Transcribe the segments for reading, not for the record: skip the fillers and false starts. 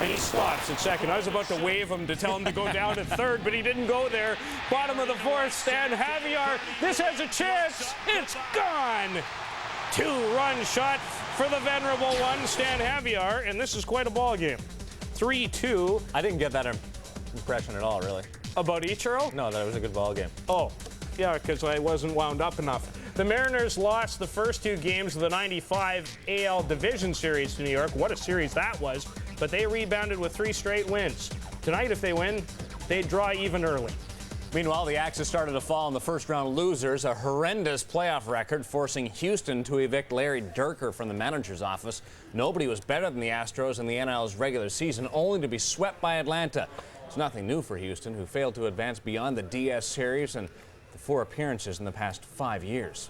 He stops at second. I was about to wave him to tell him to go down at third, but he didn't go there. Bottom of the fourth, Stan Javier. This has a chance. It's gone. Two-run shot for the venerable one, Stan Javier, and this is quite a ball game. 3-2. I didn't get that impression at all, really. About Ichiro? No, that it was a good ball game. Oh, yeah, because I wasn't wound up enough. The Mariners lost the first two games of the '95 AL Division Series to New York. What a series that was. But they rebounded with 3 straight wins. Tonight, if they win, they'd draw even early. Meanwhile, the axe has started to fall on the first-round losers, a horrendous playoff record forcing Houston to evict Larry Dierker from the manager's office. Nobody was better than the Astros in the NL's regular season, only to be swept by Atlanta. It's nothing new for Houston, who failed to advance beyond the DS Series and the 4 appearances in the past 5 years.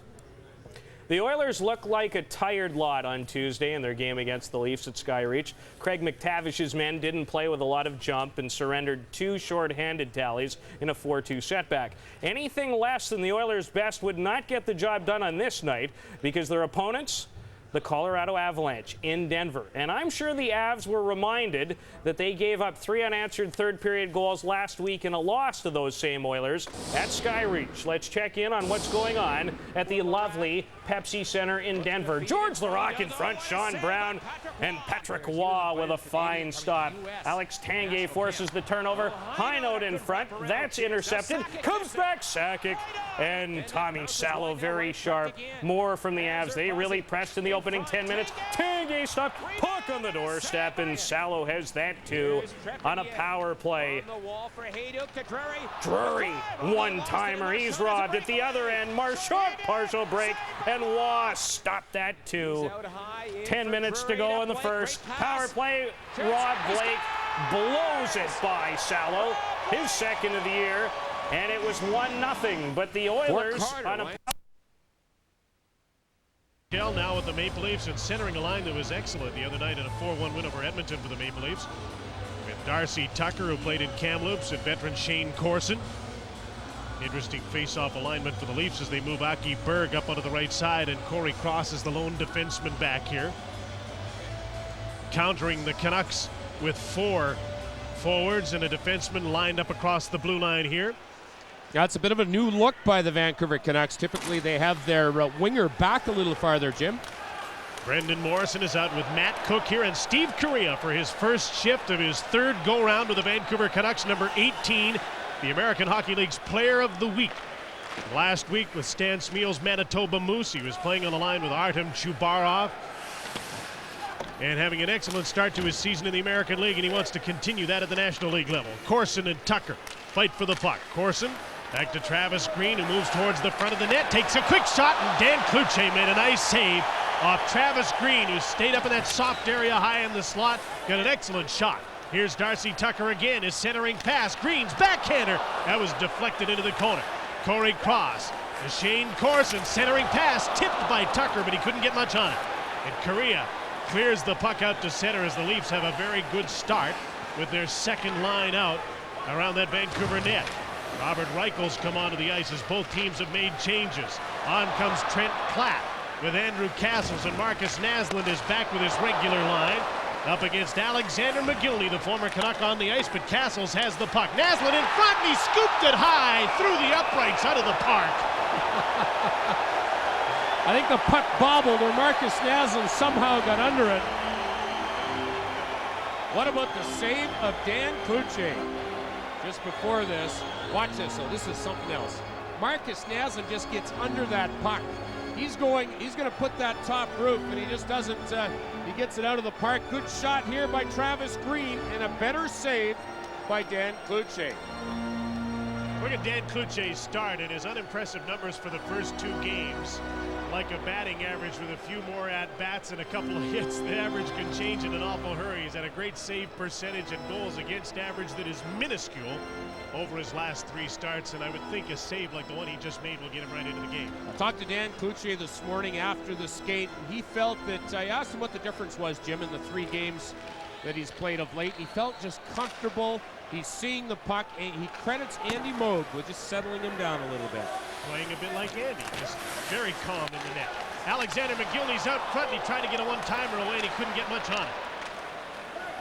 The Oilers look like a tired lot on Tuesday in their game against the Leafs at Skyreach. Craig McTavish's men didn't play with a lot of jump and surrendered 2 short-handed tallies in a 4-2 setback. Anything less than the Oilers' best would not get the job done on this night because their opponents, the Colorado Avalanche in Denver. And I'm sure the Avs were reminded that they gave up 3 unanswered third-period goals last week in a loss to those same Oilers at Skyreach. Let's check in on what's going on at the lovely Pepsi Center in Denver. George Laraque in front, Sean Brown and Patrick Waugh with a fine stop. Alex Tanguay forces the turnover. High note in front, that's intercepted. Comes back Sakic and Tommy Salo very sharp. More from the Avs. They really pressed in the opening 10 minutes. Tanguay stopped, puck on the doorstep, and Salo has that too on a power play. Drury, one-timer, he's robbed at the other end. Marchand, partial break, and Waugh stopped that too. 10 minutes to go in the first. Power play, Rod Blake blows it by Salo, his second of the year, and it was 1-0. But the Oilers on a now with the Maple Leafs and centering a line that was excellent the other night in a 4-1 win over Edmonton for the Maple Leafs. With Darcy Tucker, who played in Kamloops, and veteran Shane Corson. Interesting face-off alignment for the Leafs as they move Aki Berg up onto the right side, and Corey Cross is the lone defenseman back here. Countering the Canucks with 4 forwards and a defenseman lined up across the blue line here. That's a bit of a new look by the Vancouver Canucks. Typically they have their winger back a little farther, Jim. Brendan Morrison is out with Matt Cook here, and Steve Correa for his first shift of his 3rd go-round with the Vancouver Canucks, number 18, the American Hockey League's Player of the Week. Last week with Stan Smeal's Manitoba Moose, he was playing on the line with Artem Chubarov and having an excellent start to his season in the American League, and he wants to continue that at the National League level. Corson and Tucker fight for the puck. Corson back to Travis Green, who moves towards the front of the net, takes a quick shot, and Dan Cloutier made a nice save off Travis Green, who stayed up in that soft area high in the slot. Got an excellent shot. Here's Darcy Tucker again, his centering pass. Green's backhander. That was deflected into the corner. Corey Cross to Shane Corson, centering pass, tipped by Tucker, but he couldn't get much on it. And Correa clears the puck out to center as the Leafs have a very good start with their second line out around that Vancouver net. Robert Reichel's come onto the ice as both teams have made changes. On comes Trent Platt with Andrew Castles, and Marcus Naslund is back with his regular line up against Alexander McGillney, the former Canuck, on the ice, but Castles has the puck. Naslund in front, and he scooped it high through the uprights out of the park. I think the puck bobbled, or Marcus Naslund somehow got under it. What about the save of Dan Cloutier? Just before this, watch this. So this is something else. Marcus Naslund just gets under that puck. He's going to put that top roof, and he just doesn't. He gets it out of the park. Good shot here by Travis Green, and a better save by Dan Cloutier. Look at Dan Cloutier's start and his unimpressive numbers for the first 2 games. Like a batting average with a few more at-bats and a couple of hits, the average can change in an awful hurry. He's had a great save percentage and goals against average that is minuscule over his last 3 starts, and I would think a save like the one he just made will get him right into the game. I talked to Dan Cloutier this morning after the skate, and he felt that, I asked him what the difference was, Jim, in the 3 games that he's played of late. He felt just comfortable. He's seeing the puck, and he credits Andy Moog with just settling him down a little bit. Playing a bit like Andy, just very calm in the net. Alexander McGillney's out front, and he tried to get a one-timer away, and he couldn't get much on it.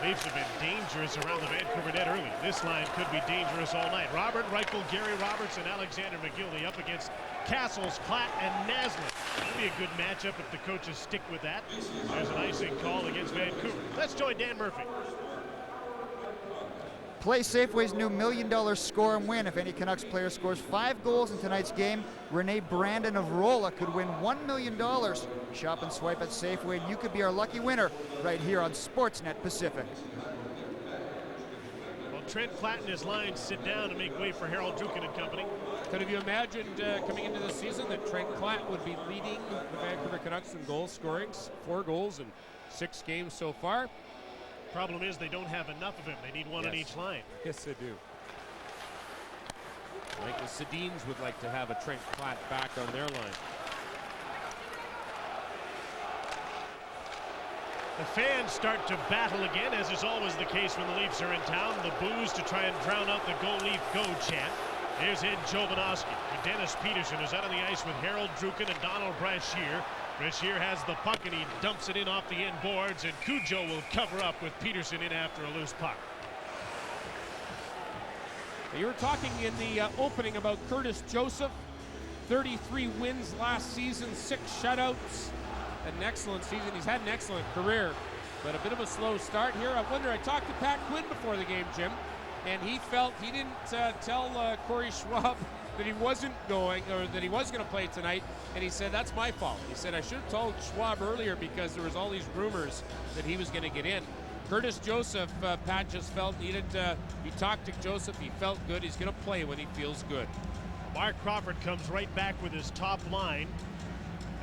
Leafs have been dangerous around the Vancouver net early. This line could be dangerous all night. Robert Reichel, Gary Roberts, and Alexander McGillney up against Castles, Platt, and Naslund. That'll be a good matchup if the coaches stick with that. There's an icing call against Vancouver. Let's join Dan Murphy. Play Safeway's new $1 million score and win. If any Canucks player scores 5 goals in tonight's game, Renee Brandon of Rolla could win $1 million. Shop and swipe at Safeway, and you could be our lucky winner right here on Sportsnet Pacific. Well, Trent Platt and his line sit down to make way for Harold Druken and company. Could have you imagined coming into the season that Trent Platt would be leading the Vancouver Canucks in goal scoring? 4 goals in 6 games so far. Problem is they don't have enough of him. They need one on each line. Yes, they do. Like the Sedins would like to have a Trent Platt back on their line. The fans start to battle again, as is always the case when the Leafs are in town. The boos to try and drown out the Go Leaf Go chant. Here's Ed Jovanovski. Dennis Peterson is out on the ice with Harold Druken and Donald Brashear. Brashear has the puck and he dumps it in off the end boards, and Cujo will cover up with Peterson in after a loose puck. You were talking in the opening about Curtis Joseph. 33 wins last season, 6 shutouts. An excellent season. He's had an excellent career, but a bit of a slow start here. I wonder, I talked to Pat Quinn before the game, Jim, and he felt he didn't tell Corey Schwab that he wasn't going, or that he was going to play tonight, and he said, that's my fault. He said, I should have told Schwab earlier because there was all these rumors that he was going to get in. Curtis Joseph, Pat just felt he talked to Joseph, he felt good, he's going to play when he feels good. Mark Crawford comes right back with his top line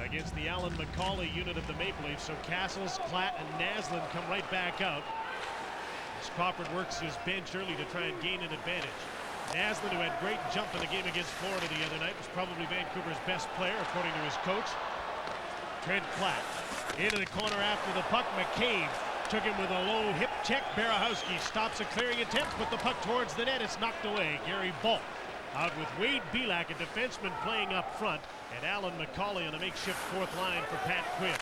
against the Alan McCauley unit of the Maple Leafs, so Castles, Platt, and Naslund come right back out as Crawford works his bench early to try and gain an advantage. Naslund, who had great jump in the game against Florida the other night, was probably Vancouver's best player, according to his coach. Trent Platt into the corner after the puck. McCabe took him with a low hip check. Berehowski stops a clearing attempt, but the puck towards the net. It's knocked away. Gary Bolt out with Wade Belak, a defenseman playing up front, and Alan McCauley on a makeshift 4th line for Pat Quinn.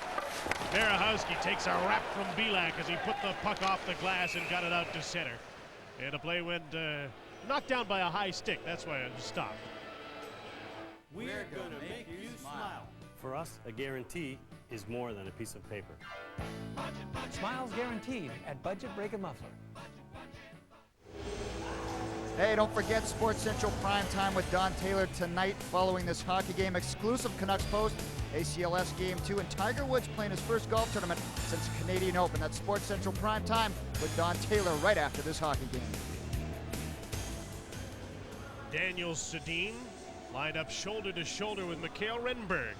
Berehowski takes a rap from Belak as he put the puck off the glass and got it out to center. And the play went knocked down by a high stick. That's why it stopped. We're gonna make you smile. For us, a guarantee is more than a piece of paper. Smiles guaranteed at Budget Brake and Muffler. Hey, don't forget Sports Central Prime Time with Don Taylor tonight following this hockey game. Exclusive Canucks Post, ACLS Game 2, and Tiger Woods playing his first golf tournament since Canadian Open. That's Sports Central Prime Time with Don Taylor right after this hockey game. Daniel Sedin lined up shoulder to shoulder with Mikhail Renberg.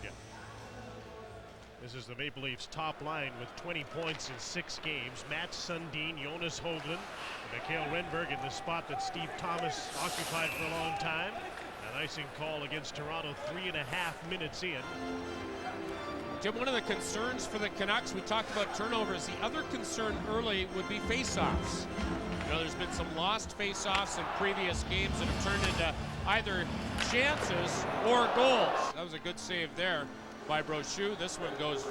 This is the Maple Leafs top line with 20 points in 6 games. Matt Sundin, Jonas Höglund, Mikhail Renberg in the spot that Steve Thomas occupied for a long time. An icing call against Toronto 3.5 minutes in. Jim, one of the concerns for the Canucks, we talked about turnovers. The other concern early would be faceoffs. You know, there's been some lost faceoffs in previous games that have turned into either chances or goals. That was a good save there by Brochu. This one goes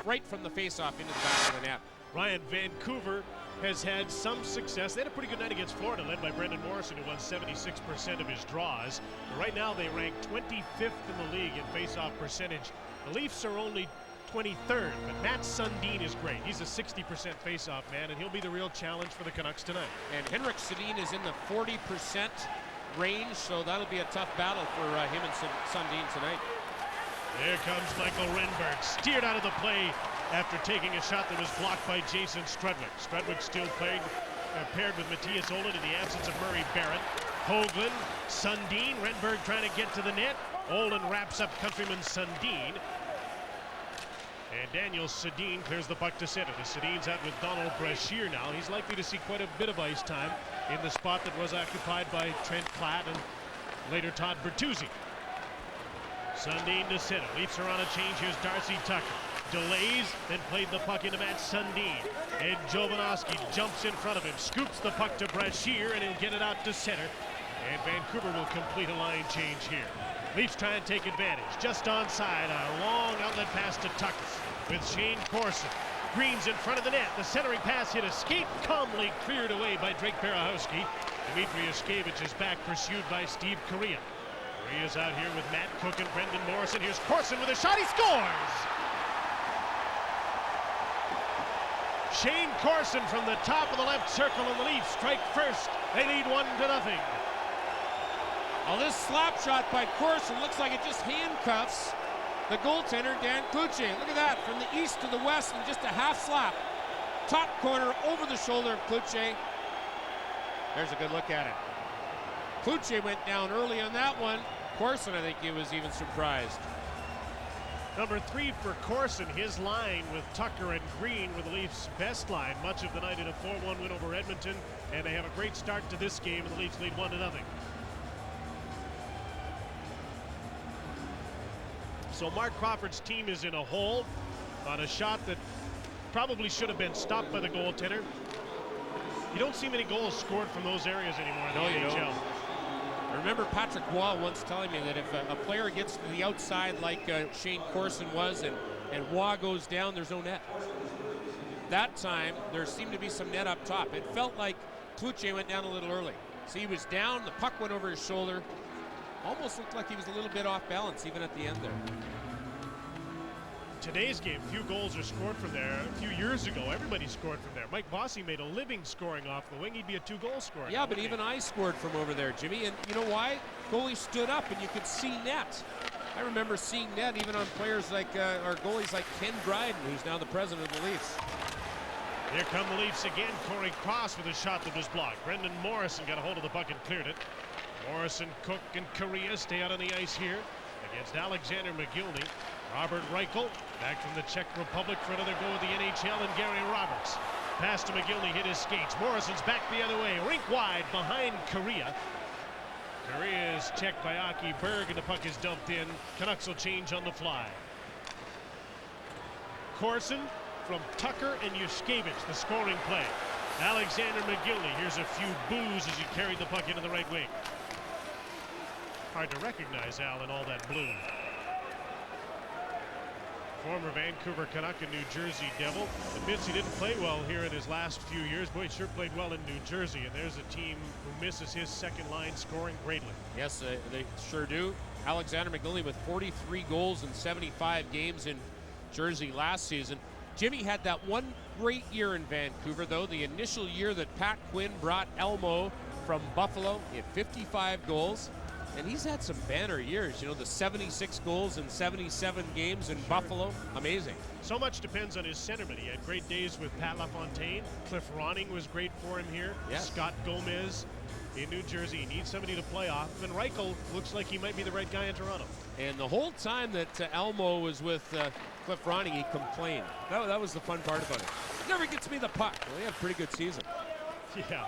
right from the faceoff into the back of the net. Ryan, Vancouver has had some success. They had a pretty good night against Florida, led by Brendan Morrison, who won 76% of his draws. But right now, they rank 25th in the league in faceoff percentage. The Leafs are only 23rd, but Matt Sundin is great. He's a 60% faceoff man, and he'll be the real challenge for the Canucks tonight. And Henrik Sedin is in the 40% range, so that'll be a tough battle for him and Sundin tonight. There comes Michael Renberg, steered out of the play after taking a shot that was blocked by Jason Strudwick. Strudwick still playing paired with Matthias Olin in the absence of Murray Barrett. Höglund, Sundin, Renberg trying to get to the net. Olin wraps up countryman Sundin. And Daniel Sedin clears the puck to center. The Sedin's out with Donald Brashear now. He's likely to see quite a bit of ice time in the spot that was occupied by Trent Platt and later Todd Bertuzzi. Sundin to center. Leafs are on a change. Here's Darcy Tucker. Delays, then played the puck into Matt Sundin. Ed Jovanovski jumps in front of him, scoops the puck to Brashear, and he'll get it out to center. And Vancouver will complete a line change here. Leafs try and take advantage. Just onside, a long outlet pass to Tucker with Shane Corson. Green's in front of the net. The centering pass hit escape, calmly cleared away by Drake Berahowski. Dmitry Yushkevich is back, pursued by Steve Correa. Correa's out here with Matt Cook and Brendan Morrison. Here's Corson with a shot. He scores! Shane Corson from the top of the left circle, and the Leafs strike first. They lead 1-0. Well, this slap shot by Corson looks like it just handcuffs the goaltender, Dan Cloutier. Look at that, from the east to the west, and just a half slap. Top corner over the shoulder of Cloutier. There's a good look at it. Cloutier went down early on that one. Corson, I think he was even surprised. Number 3 for Corson, his line with Tucker and Green were the Leafs' best line much of the night in a 4-1 win over Edmonton, and they have a great start to this game, and the Leafs lead 1-0. So Mark Crawford's team is in a hole on a shot that probably should have been stopped by the goaltender. You don't see many goals scored from those areas anymore in the NHL. I remember Patrick Waugh once telling me that if a player gets to the outside like Shane Corson was, and Waugh goes down, there's no net. That time, there seemed to be some net up top. It felt like Cloutier went down a little early. So he was down, the puck went over his shoulder. Almost looked like he was a little bit off balance even at the end there. Today's game, few goals are scored from there. A few years ago, everybody scored from there. Mike Bossy made a living scoring off the wing. He'd be a 2-goal scorer. Yeah, but even I scored from over there, Jimmy. And you know why? Goalie stood up and you could see net. I remember seeing net even on players like, or goalies like Ken Dryden, who's now the president of the Leafs. Here come the Leafs again. Corey Cross with a shot that was blocked. Brendan Morrison got a hold of the puck and cleared it. Morrison, Cook, and Correa stay out on the ice here against Alexander McGillney. Robert Reichel back from the Czech Republic for another go at the NHL, and Gary Roberts. Pass to McGillney, hit his skates. Morrison's back the other way, rink wide behind Correa. Correa is checked by Aki Berg, and the puck is dumped in. Canucks will change on the fly. Corson from Tucker and Yushkevich, the scoring play. Alexander McGillney, here's a few boos as he carried the puck into the right wing. Hard to recognize Al in all that blue. Former Vancouver Canuck and New Jersey Devil admits he didn't play well here in his last few years. Boy, he sure played well in New Jersey, and there's a team who misses his second line scoring greatly. Yes, they sure do. Alexander McGillney with 43 goals in 75 games in Jersey last season. Jimmy had that one great year in Vancouver, though, the initial year that Pat Quinn brought Elmo from Buffalo. He had 55 goals. And he's had some banner years, you know, the 76 goals in 77 games in Buffalo. Amazing. So much depends on his centerman. He had great days with Pat LaFontaine. Cliff Ronning was great for him here. Yes. Scott Gomez in New Jersey. He needs somebody to play off. And Reichel looks like he might be the right guy in Toronto. And the whole time that Elmo was with Cliff Ronning, he complained. That was the fun part about it. He never gets me the puck. Well, they have a pretty good season. Yeah.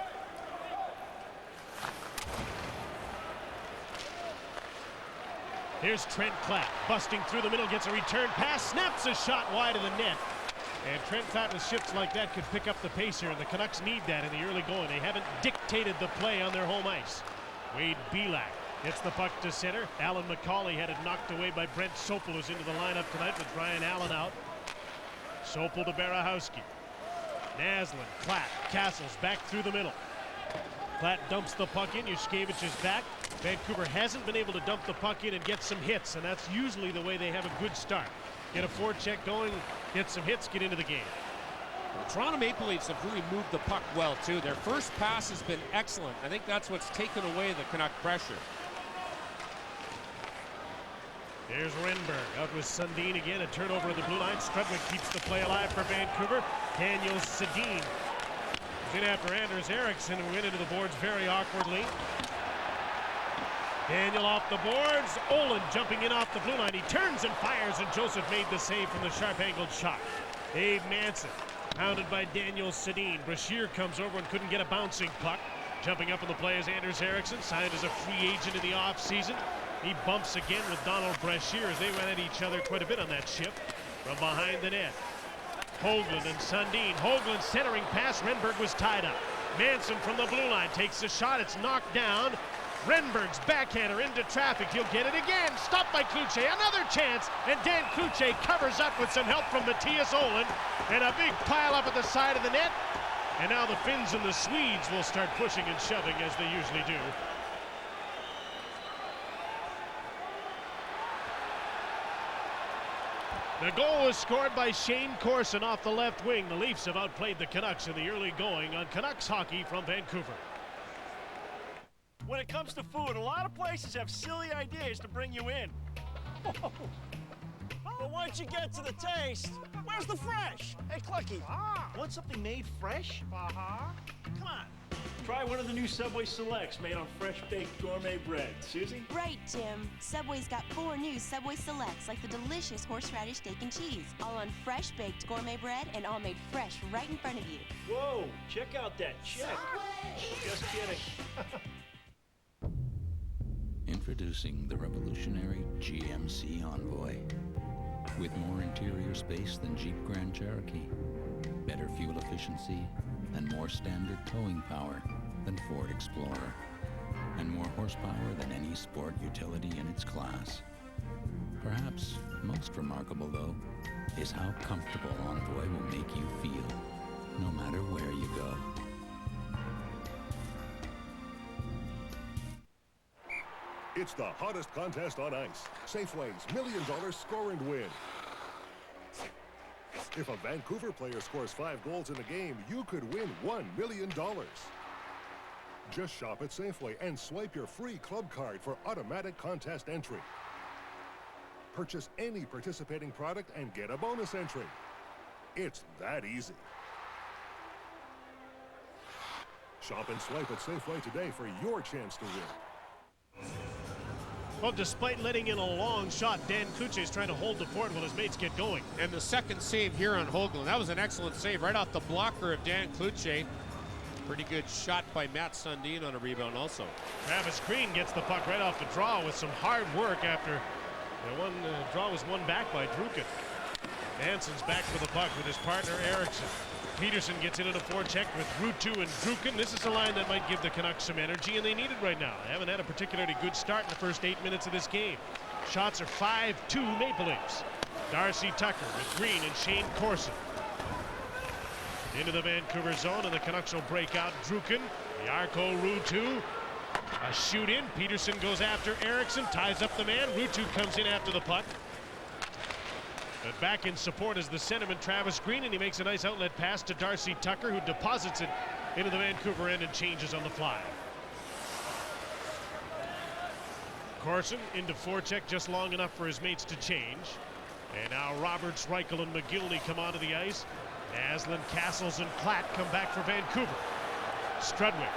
Here's Trent Klatt, busting through the middle, gets a return pass, snaps a shot wide of the net. And Trent Klatt with shifts like that could pick up the pace here, and the Canucks need that in the early going. They haven't dictated the play on their home ice. Wade Belak gets the puck to center. Alan McCauley had it knocked away by Brent Sopel, who's into the lineup tonight with Brian Allen out. Sopel to Berahowski. Naslin, Klatt, Castles back through the middle. Klatt dumps the puck in. Yushkevich is back. Vancouver hasn't been able to dump the puck in and get some hits, and that's usually the way they have a good start. Get a forecheck going, get some hits, get into the game. The Toronto Maple Leafs have really moved the puck well, too. Their first pass has been excellent. I think that's what's taken away the Canuck pressure. There's Renberg out with Sundin again. A turnover at the blue line. Strudwick keeps the play alive for Vancouver. Daniel Sedin in after Anders Eriksson, who went into the boards very awkwardly. Daniel off the boards. Olin jumping in off the blue line. He turns and fires, and Joseph made the save from the sharp-angled shot. Dave Manson pounded by Daniel Sedin. Brashear comes over and couldn't get a bouncing puck. Jumping up on the play is Anders Eriksson, signed as a free agent in the offseason. He bumps again with Donald Brashear as they ran at each other quite a bit on that shift from behind the net. Hoagland and Sundin. Hoagland centering pass. Renberg was tied up. Manson from the blue line takes the shot. It's knocked down. Renberg's backhander into traffic. He'll get it again. Stopped by Cloutier. Another chance. And Dan Cloutier covers up with some help from Matthias Olin. And a big pile up at the side of the net. And now the Finns and the Swedes will start pushing and shoving as they usually do. The goal was scored by Shane Corson off the left wing. The Leafs have outplayed the Canucks in the early going on Canucks Hockey from Vancouver. When it comes to food, a lot of places have silly ideas to bring you in. But once you get to the taste, where's the fresh? Hey, Clucky, want something made fresh? Come on. Try one of the new Subway Selects made on fresh-baked gourmet bread. Susie? Right, Jim. Subway's got 4 new Subway Selects, like the delicious horseradish steak and cheese, all on fresh-baked gourmet bread and all made fresh right in front of you. Whoa, check out that check. Just kidding. Introducing the revolutionary GMC Envoy. With more interior space than Jeep Grand Cherokee, better fuel efficiency, and more standard towing power than Ford Explorer, and more horsepower than any sport utility in its class. Perhaps most remarkable, though, is how comfortable Envoy will make you feel, no matter where you go. It's the hottest contest on ice. Safeway's $1 Million Score and Win. If a Vancouver player scores 5 goals in a game, you could win $1 million. Just shop at Safeway and swipe your free club card for automatic contest entry. Purchase any participating product and get a bonus entry. It's that easy. Shop and swipe at Safeway today for your chance to win. Well, despite letting in a long shot, Dan Cloutier is trying to hold the fort while his mates get going. And the second save here on Hoagland. That was an excellent save right off the blocker of Dan Cloutier. Pretty good shot by Matt Sundin on a rebound also. Travis Green gets the puck right off the draw with some hard work after the draw was won back by Druken. Hanson's back for the puck with his partner Eriksson. Peterson gets into the forecheck with Ruutu and Druken. This is a line that might give the Canucks some energy, and they need it right now. They haven't had a particularly good start in the first 8 minutes of this game. Shots are 5-2 Maple Leafs. Darcy Tucker with Green and Shane Corson. Into the Vancouver zone, and the Canucks will break out Druken. Jarkko Ruutu. A shoot in. Peterson goes after Eriksson, ties up the man. Ruutu comes in after the puck. But back in support is the centerman Travis Green, and he makes a nice outlet pass to Darcy Tucker, who deposits it into the Vancouver end and changes on the fly. Corson into forecheck just long enough for his mates to change. And now Roberts, Reichel, and McGillney come onto the ice. Naslund, Castles, and Platt come back for Vancouver. Strudwick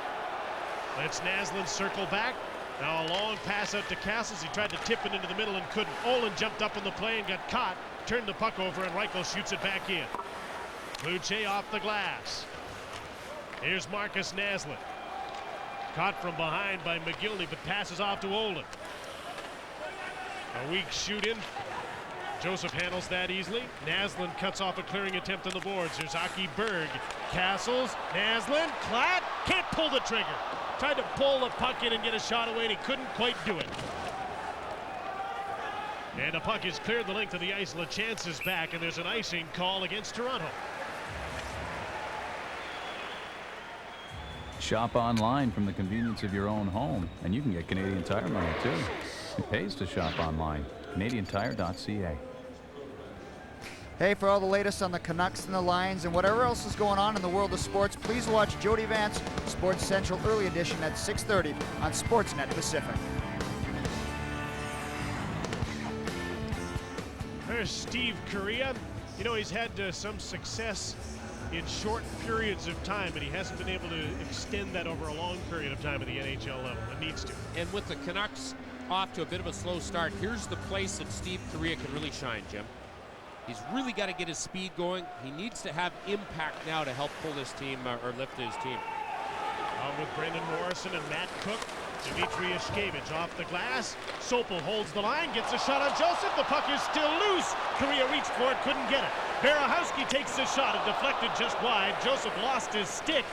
lets Naslund circle back. Now a long pass out to Castles. He tried to tip it into the middle and couldn't. Olin jumped up on the play and got caught. Turned the puck over, and Reichel shoots it back in. Cloutier off the glass. Here's Marcus Naslund. Caught from behind by McGillney, but passes off to Olin. A weak shoot in. Joseph handles that easily. Naslund cuts off a clearing attempt on the boards. There's Aki Berg. Castles, Naslund, Platt can't pull the trigger. Tried to pull the puck in and get a shot away, and he couldn't quite do it. And the puck is cleared the length of the ice. LeChance is back, and there's an icing call against Toronto. Shop online from the convenience of your own home, and you can get Canadian Tire money too. It pays to shop online. CanadianTire.ca. Hey, for all the latest on the Canucks and the Lions and whatever else is going on in the world of sports, please watch Jody Vance Sports Central Early Edition at 6:30 on Sportsnet Pacific. There's Steve Correa. You know, he's had some success in short periods of time, but he hasn't been able to extend that over a long period of time at the NHL level. It needs to. And with the Canucks off to a bit of a slow start, here's the place that Steve Correa can really shine, Jim. He's really got to get his speed going. He needs to have impact now to help pull this team or lift his team. On with Brendan Morrison and Matt Cook. Dmitry Ishkevich off the glass. Sopel holds the line, gets a shot on Joseph. The puck is still loose. Correa reached for it, couldn't get it. Berehowski takes the shot and deflected just wide. Joseph lost his stick,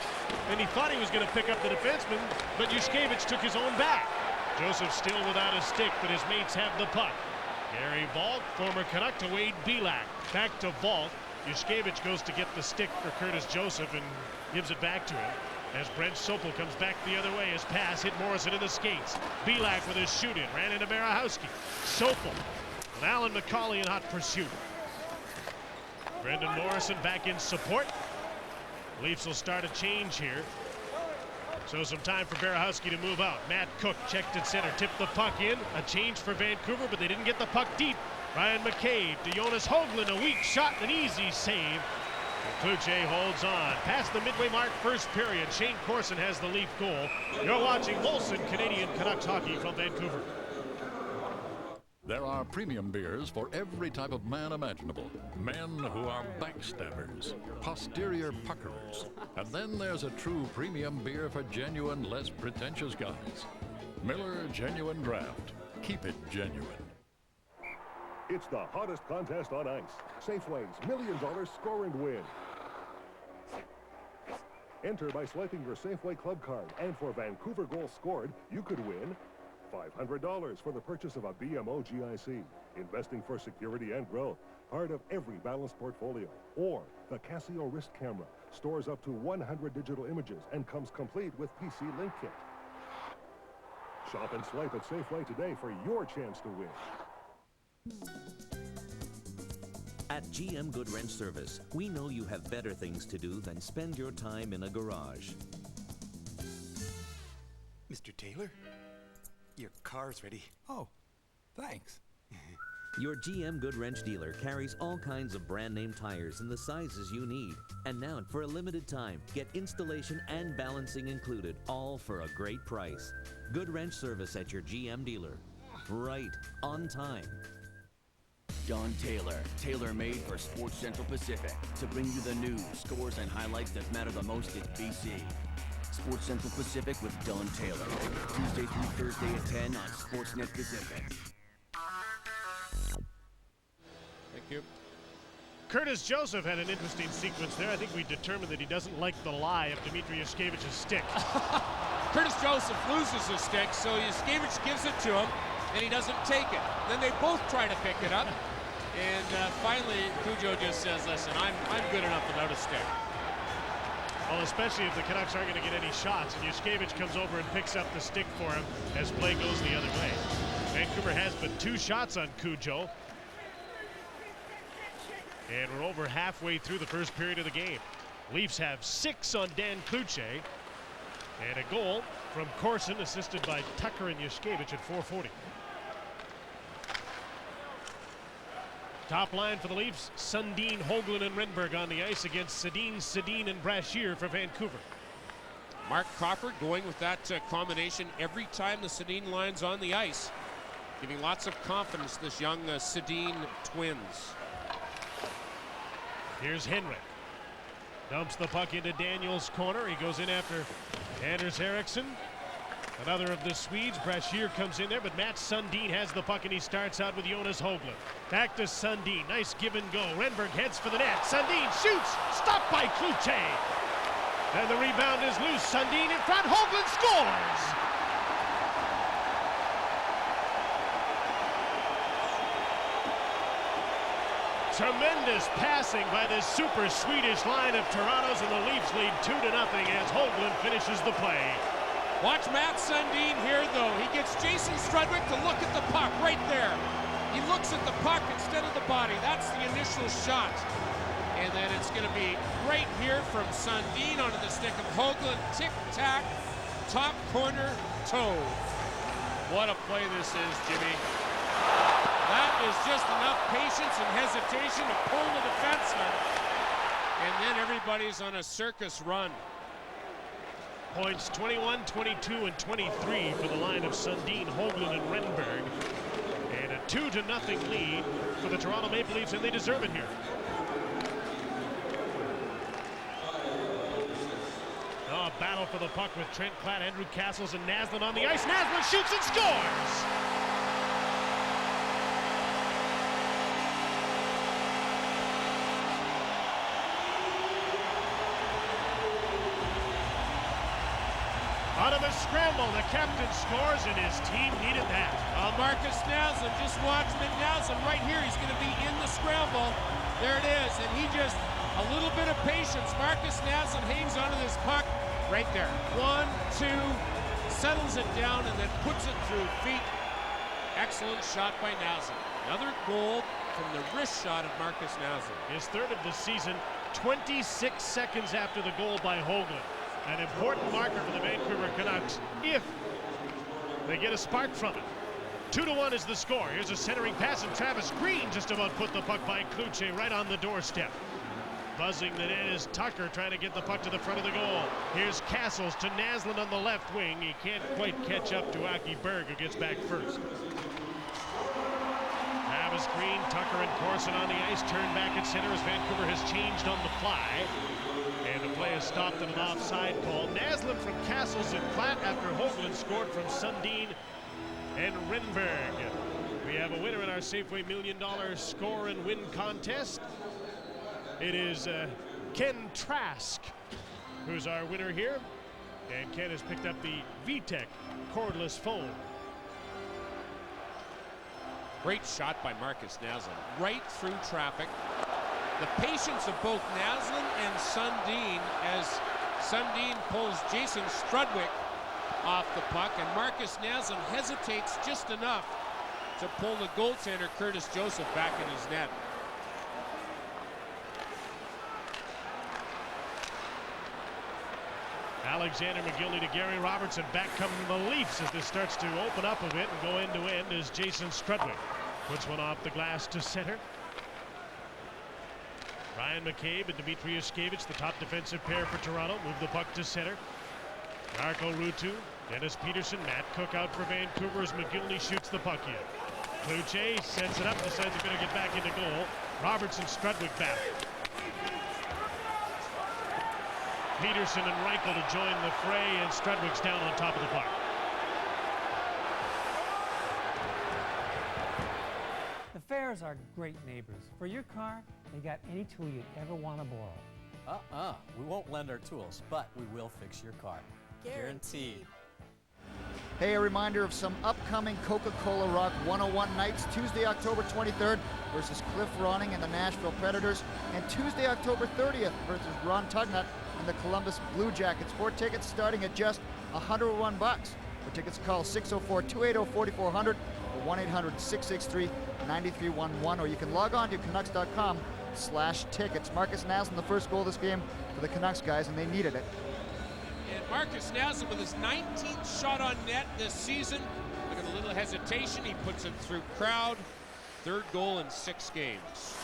and he thought he was going to pick up the defenseman, but Yushkevich took his own back. Joseph still without a stick, but his mates have the puck. Gary Vault, former Canuck, to Wade Belak. Back to Vault. Yushkevich goes to get the stick for Curtis Joseph and gives it back to him. As Brent Sopel comes back the other way, his pass hit Morrison in the skates. Belak with his shoot-in, ran into Berehowski. Sopel with Alan McCauley in hot pursuit. Brendan Morrison back in support. Leafs will start a change here. So some time for Berehowski to move out. Matt Cook checked at center, tipped the puck in. A change for Vancouver, but they didn't get the puck deep. Ryan McCabe to Jonas Höglund, a weak shot and an easy save. Kluche holds on. Past the midway mark, first period. Shane Corson has the Leaf goal. You're watching Molson Canadian Canucks hockey from Vancouver. There are premium beers for every type of man imaginable. Men who are backstabbers, posterior puckers. And then there's a true premium beer for genuine, less pretentious guys. Miller Genuine Draft. Keep it genuine. It's the hottest contest on ice. Safeway's $1 Million Score and Win. Enter by swiping your Safeway Club card, and for Vancouver goals scored, you could win $500 for the purchase of a BMO GIC. Investing for security and growth. Part of every balanced portfolio. Or the Casio wrist camera. Stores up to 100 digital images and comes complete with PC Link Kit. Shop and swipe at Safeway today for your chance to win. At GM Good Wrench Service, we know you have better things to do than spend your time in a garage. Mr. Taylor, your car's ready. Oh, thanks. Your GM Good Wrench dealer carries all kinds of brand name tires in the sizes you need. And now, for a limited time, get installation and balancing included, all for a great price. Good Wrench Service at your GM dealer. Right on time. Don Taylor, tailor-made for Sports Central Pacific, to bring you the news, scores, and highlights that matter the most in BC. Sports Central Pacific with Don Taylor, Tuesday through Thursday at 10 on Sportsnet Pacific. Thank you. Curtis Joseph had an interesting sequence there. I think we determined that he doesn't like the lie of Dmitry Yushkevich's stick. Curtis Joseph loses his stick, so Yushkevich gives it to him, and he doesn't take it. Then they both try to pick it up, and finally Cujo just says, listen, I'm good enough without a stick. Well, especially if the Canucks aren't going to get any shots, and Yushkevich comes over and picks up the stick for him as play goes the other way. Vancouver has but 2 shots on Cujo. And we're over halfway through the first period of the game. Leafs have 6 on Dan Kluche. And a goal from Corson, assisted by Tucker and Yushkevich at 4:40. Top line for the Leafs, Sundin, Höglund, and Renberg on the ice against Sedin, and Brashear for Vancouver. Mark Crawford going with that combination every time the Sedin line's on the ice. Giving lots of confidence to this young Sedin twins. Here's Henrik. Dumps the puck into Daniels' corner. He goes in after Anders Eriksson. Another of the Swedes. Brashear comes in there, but Matt Sundin has the puck, and he starts out with Jonas Höglund. Back to Sundin. Nice give and go. Renberg heads for the net. Sundin shoots. Stopped by Kluche. And the rebound is loose. Sundin in front. Höglund scores. Tremendous passing by this super Swedish line of Toronto's, and the Leafs lead 2-0 as Höglund finishes the play. Watch Matt Sundin here, though. He gets Jason Strudwick to look at the puck right there. He looks at the puck instead of the body. That's the initial shot. And then it's going to be right here from Sundin onto the stick of Höglund. Tic-tac, top corner, toe. What a play this is, Jimmy. That is just enough patience and hesitation to pull the defenseman. And then everybody's on a circus run. Points 21, 22, and 23 for the line of Sundin, Höglund, and Renberg. And a 2-0 lead for the Toronto Maple Leafs, and they deserve it here. Oh, battle for the puck with Trent Klatt, Andrew Castles, and Naslund on the ice. Naslund shoots and scores! Out of a scramble, the captain scores, and his team needed that. Marcus Naslund, just watch Naslund right here. He's going to be in the scramble. There it is, and he just, a little bit of patience. Marcus Naslund hangs onto this puck right there. 1, 2, settles it down, and then puts it through feet. Excellent shot by Naslund. Another goal from the wrist shot of Marcus Naslund. His third of the season, 26 seconds after the goal by Hoagland. An important marker for the Vancouver Canucks if they get a spark from it. 2-1 is the score. Here's a centering pass, and Travis Green just about put the puck by Cloutier right on the doorstep. Buzzing the net is Tucker trying to get the puck to the front of the goal. Here's Castles to Naslund on the left wing. He can't quite catch up to Aki Berg, who gets back first. Travis Green, Tucker, and Corson on the ice. Turn back at center as Vancouver has changed on the fly. And the play is stopped at an offside call. Naslund from Castles and Platt after Hoagland scored from Sundin and Renberg. We have a winner in our Safeway $1 million score and win contest. It is Ken Trask who's our winner here. And Ken has picked up the VTech cordless phone. Great shot by Marcus Naslund, right through traffic. The patience of both Naslund and Sundin as Sundin pulls Jason Strudwick off the puck, and Marcus Naslund hesitates just enough to pull the goaltender Curtis Joseph back in his net. Alexander McGillney to Gary Robertson. Back come the Leafs as this starts to open up a bit and go end to end as Jason Strudwick puts one off the glass to center. Ryan McCabe and Dmitry Yushkevich, the top defensive pair for Toronto, move the puck to center. Marco Ruutu, Dennis Peterson, Matt Cook out for Vancouver as McGillney shoots the puck in. Cloutier sets it up, decides he's going to get back into goal. Robertson, Strudwick back. Peterson and Reichel to join the fray, and Strudwick's down on top of the puck. The Fairs are great neighbors. For your car, they got any tool you'd ever want to borrow. We won't lend our tools, but we will fix your car. Guaranteed. Hey, a reminder of some upcoming Coca-Cola Rock 101 nights. Tuesday, October 23rd versus Cliff Ronning and the Nashville Predators, and Tuesday, October 30th versus Ron Tugnut and the Columbus Blue Jackets. 4 tickets starting at just $101. For tickets, call 604-280-4400 or 1-800-663-9311, or you can log on to Canucks.com/tickets. Marcus Naslund, the first goal of this game for the Canucks guys, and they needed it. And Marcus Naslund with his 19th shot on net this season. Look at a little hesitation. He puts it through crowd. Third goal in 6 games.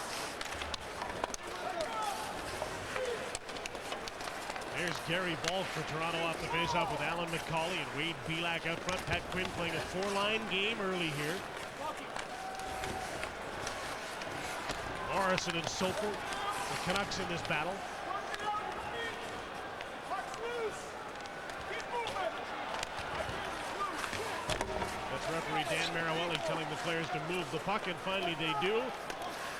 There's Gary Balk for Toronto off the faceoff with Alan McCauley and Wade Belak out front. Pat Quinn playing a 4-line game early here. Morrison and Sopel, the Canucks in this battle. That's referee Dan Marawelli telling the players to move the puck, and finally they do.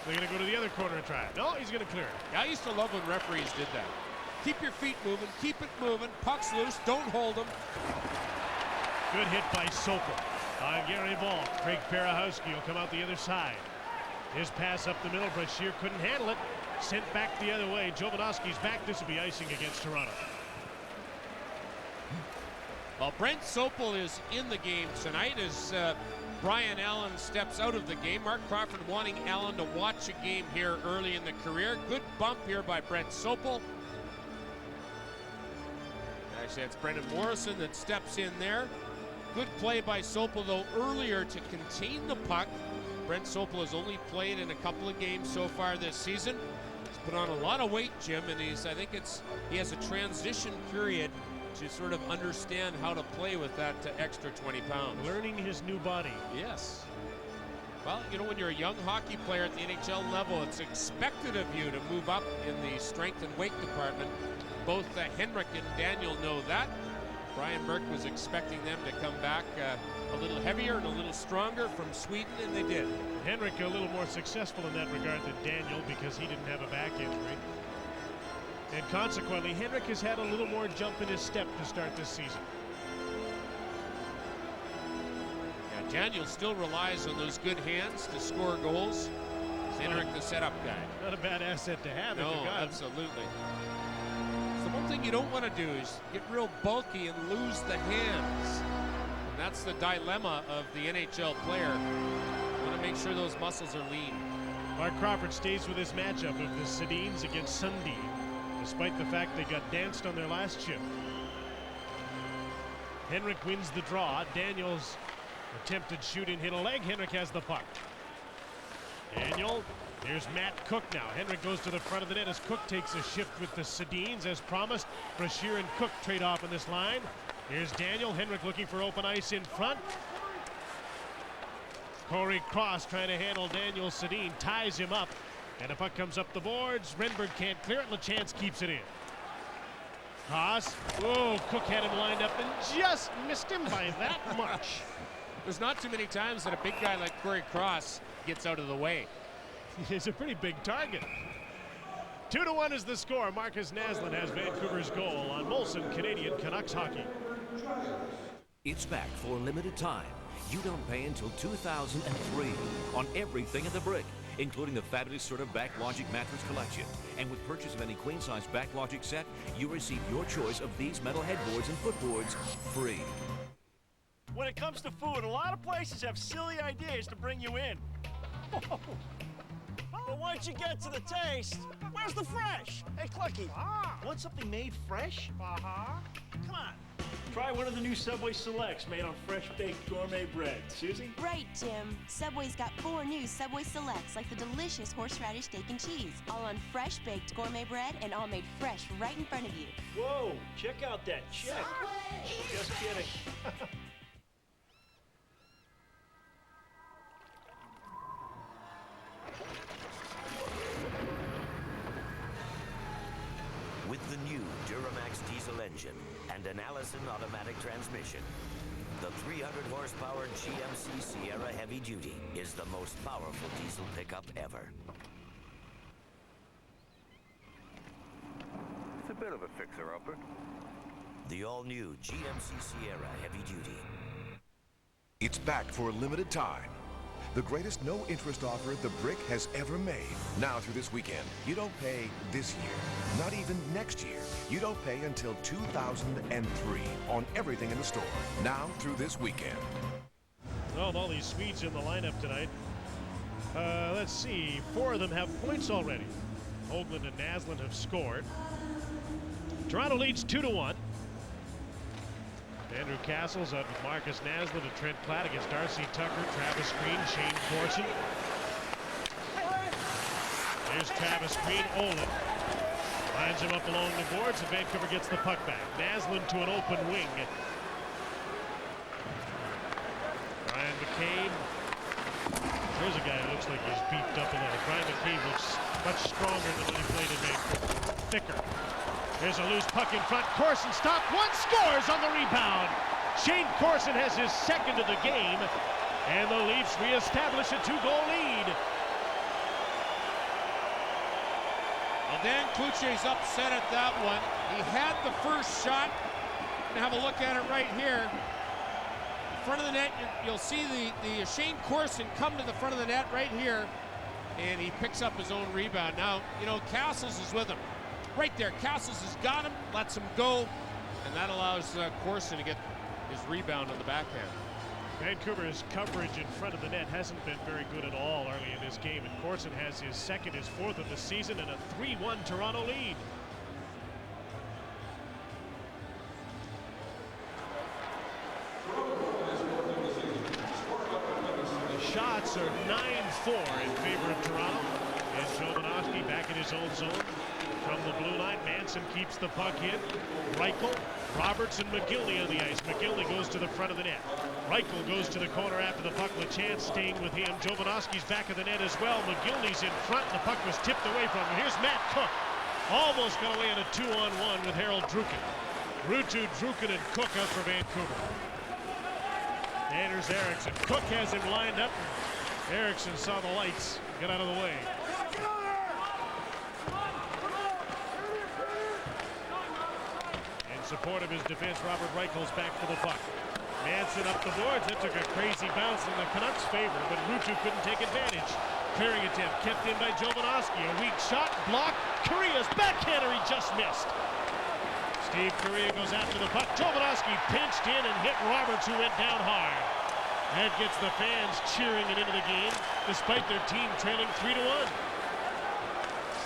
They're going to go to the other corner and try it. No, he's going to clear it. I used to love when referees did that. Keep your feet moving, keep it moving, puck's loose, don't hold them. Good hit by Sopel on Gary Balk. Craig Perahowski will come out the other side. His pass up the middle, Brashear couldn't handle it. Sent back the other way. Jovanovski's back. This will be icing against Toronto. Well, Brent Sopel is in the game tonight as Brian Allen steps out of the game. Mark Crawford wanting Allen to watch a game here early in the career. Good bump here by Brent Sopel. Actually, it's Brendan Morrison that steps in there. Good play by Sopel, though, earlier to contain the puck. Brent Sopel has only played in a couple of games so far this season. He's put on a lot of weight, Jim, and he has a transition period to sort of understand how to play with that extra 20 pounds. Learning his new body. Yes. Well, you know, when you're a young hockey player at the NHL level, it's expected of you to move up in the strength and weight department. Both Henrik and Daniel know that. Brian Burke was expecting them to come back a little heavier and a little stronger from Sweden, and they did. Henrik a little more successful in that regard than Daniel because he didn't have a back injury. And consequently, Henrik has had a little more jump in his step to start this season. Daniel still relies on those good hands to score goals. Henrik, the setup guy. Not a bad asset to have. No, if you got him. absolutely. So the one thing you don't want to do is get real bulky and lose the hands. And that's the dilemma of the NHL player. You want to make sure those muscles are lean. Mark Crawford stays with his matchup of the Sedins against Sundin, despite the fact they got danced on their last shift. Henrik wins the draw. Daniels attempted shoot and hit a leg. Henrik has the puck. Daniel, here's Matt Cook now. Henrik goes to the front of the net as Cook takes a shift with the Sedins as promised. Brashear and Cook trade off in this line. Here's Daniel. Henrik looking for open ice in front. Corey Cross trying to handle Daniel Sedin, ties him up, and the puck comes up the boards. Renberg can't clear it. LeChance keeps it in. Cross. Oh, Cook had him lined up and just missed him by that much. There's not too many times that a big guy like Corey Cross gets out of the way. He's a pretty big target. 2-1 is the score. Marcus Naslund has Vancouver's goal on Molson Canadian Canucks hockey. It's back for a limited time. You don't pay until 2003 on everything at the Brick, including the fabulous Serta Backlogic mattress collection. And with purchase of any queen-size Backlogic set, you receive your choice of these metal headboards and footboards free. When it comes to food, a lot of places have silly ideas to bring you in. But once you get to the taste, where's the fresh? Hey, Clucky, want something made fresh? Come on. Try one of the new Subway Selects made on fresh-baked gourmet bread. Susie? Right, Tim. Subway's got 4 new Subway Selects, like the delicious horseradish steak and cheese, all on fresh-baked gourmet bread and all made fresh right in front of you. Whoa, check out that check. Just kidding. With the new Duramax diesel engine and an Allison automatic transmission, the 300 horsepower GMC Sierra Heavy Duty is the most powerful diesel pickup ever. It's a bit of a fixer-upper. The all-new GMC Sierra Heavy Duty. It's back for a limited time. The greatest no-interest offer the Brick has ever made. Now through this weekend, you don't pay this year, not even next year. You don't pay until 2003 on everything in the store. Now through this weekend. Well, with all these Swedes in the lineup tonight, let's see, 4 of them have points already. Hoagland and Naslund have scored. Toronto leads 2-1. Andrew Castle's out with Marcus Naslund and Trent Platt against Darcy Tucker, Travis Green, Shane Corson. Here's Travis Green. Olin lines him up along the boards, and Vancouver gets the puck back. Naslund to an open wing. Brian McCabe. There's a guy who looks like he's beefed up a little. Brian McCabe looks much stronger than when he played in Vancouver. Thicker. There's a loose puck in front. Corson stopped. One, scores on the rebound. Shane Corson has his second of the game, and the Leafs reestablish a 2-goal lead. Well, Dan Cloutier's upset at that one. He had the first shot. And have a look at it right here. In front of the net, you'll see the Shane Corson come to the front of the net right here, and he picks up his own rebound. Now, you know, Castles is with him. Right there, Castles has got him, lets him go, and that allows Corson to get his rebound on the backhand. Vancouver's coverage in front of the net hasn't been very good at all early in this game, and Corson has his second, his 4th of the season, and a 3-1 Toronto lead. The shots are 9-4 in favor of Toronto, and Jovanovski back in his own zone. From the blue line, Manson keeps the puck in. Reichel, Roberts, and McGillney on the ice. McGillney goes to the front of the net. Reichel goes to the corner after the puck. LeChance staying with him. Jovanovski's back of the net as well. McGillney's in front, and the puck was tipped away from him. Here's Matt Cook. Almost got away in a 2-on-1 with Harold Druken. Ruutu, Druken, and Cook out for Vancouver. And here's Eriksson. Cook has him lined up. Eriksson saw the lights. Get out of the way. In support of his defense, Robert Reichel's back for the puck. Manson up the boards. That took a crazy bounce in the Canucks' favor, but Ruutu couldn't take advantage. Clearing attempt kept in by Jovanovski. A weak shot, blocked. Korea's backhander, he just missed. Steve Korea goes after the puck. Jovanovski pinched in and hit Roberts, who went down hard. That gets the fans cheering it into the game, despite their team trailing 3-1.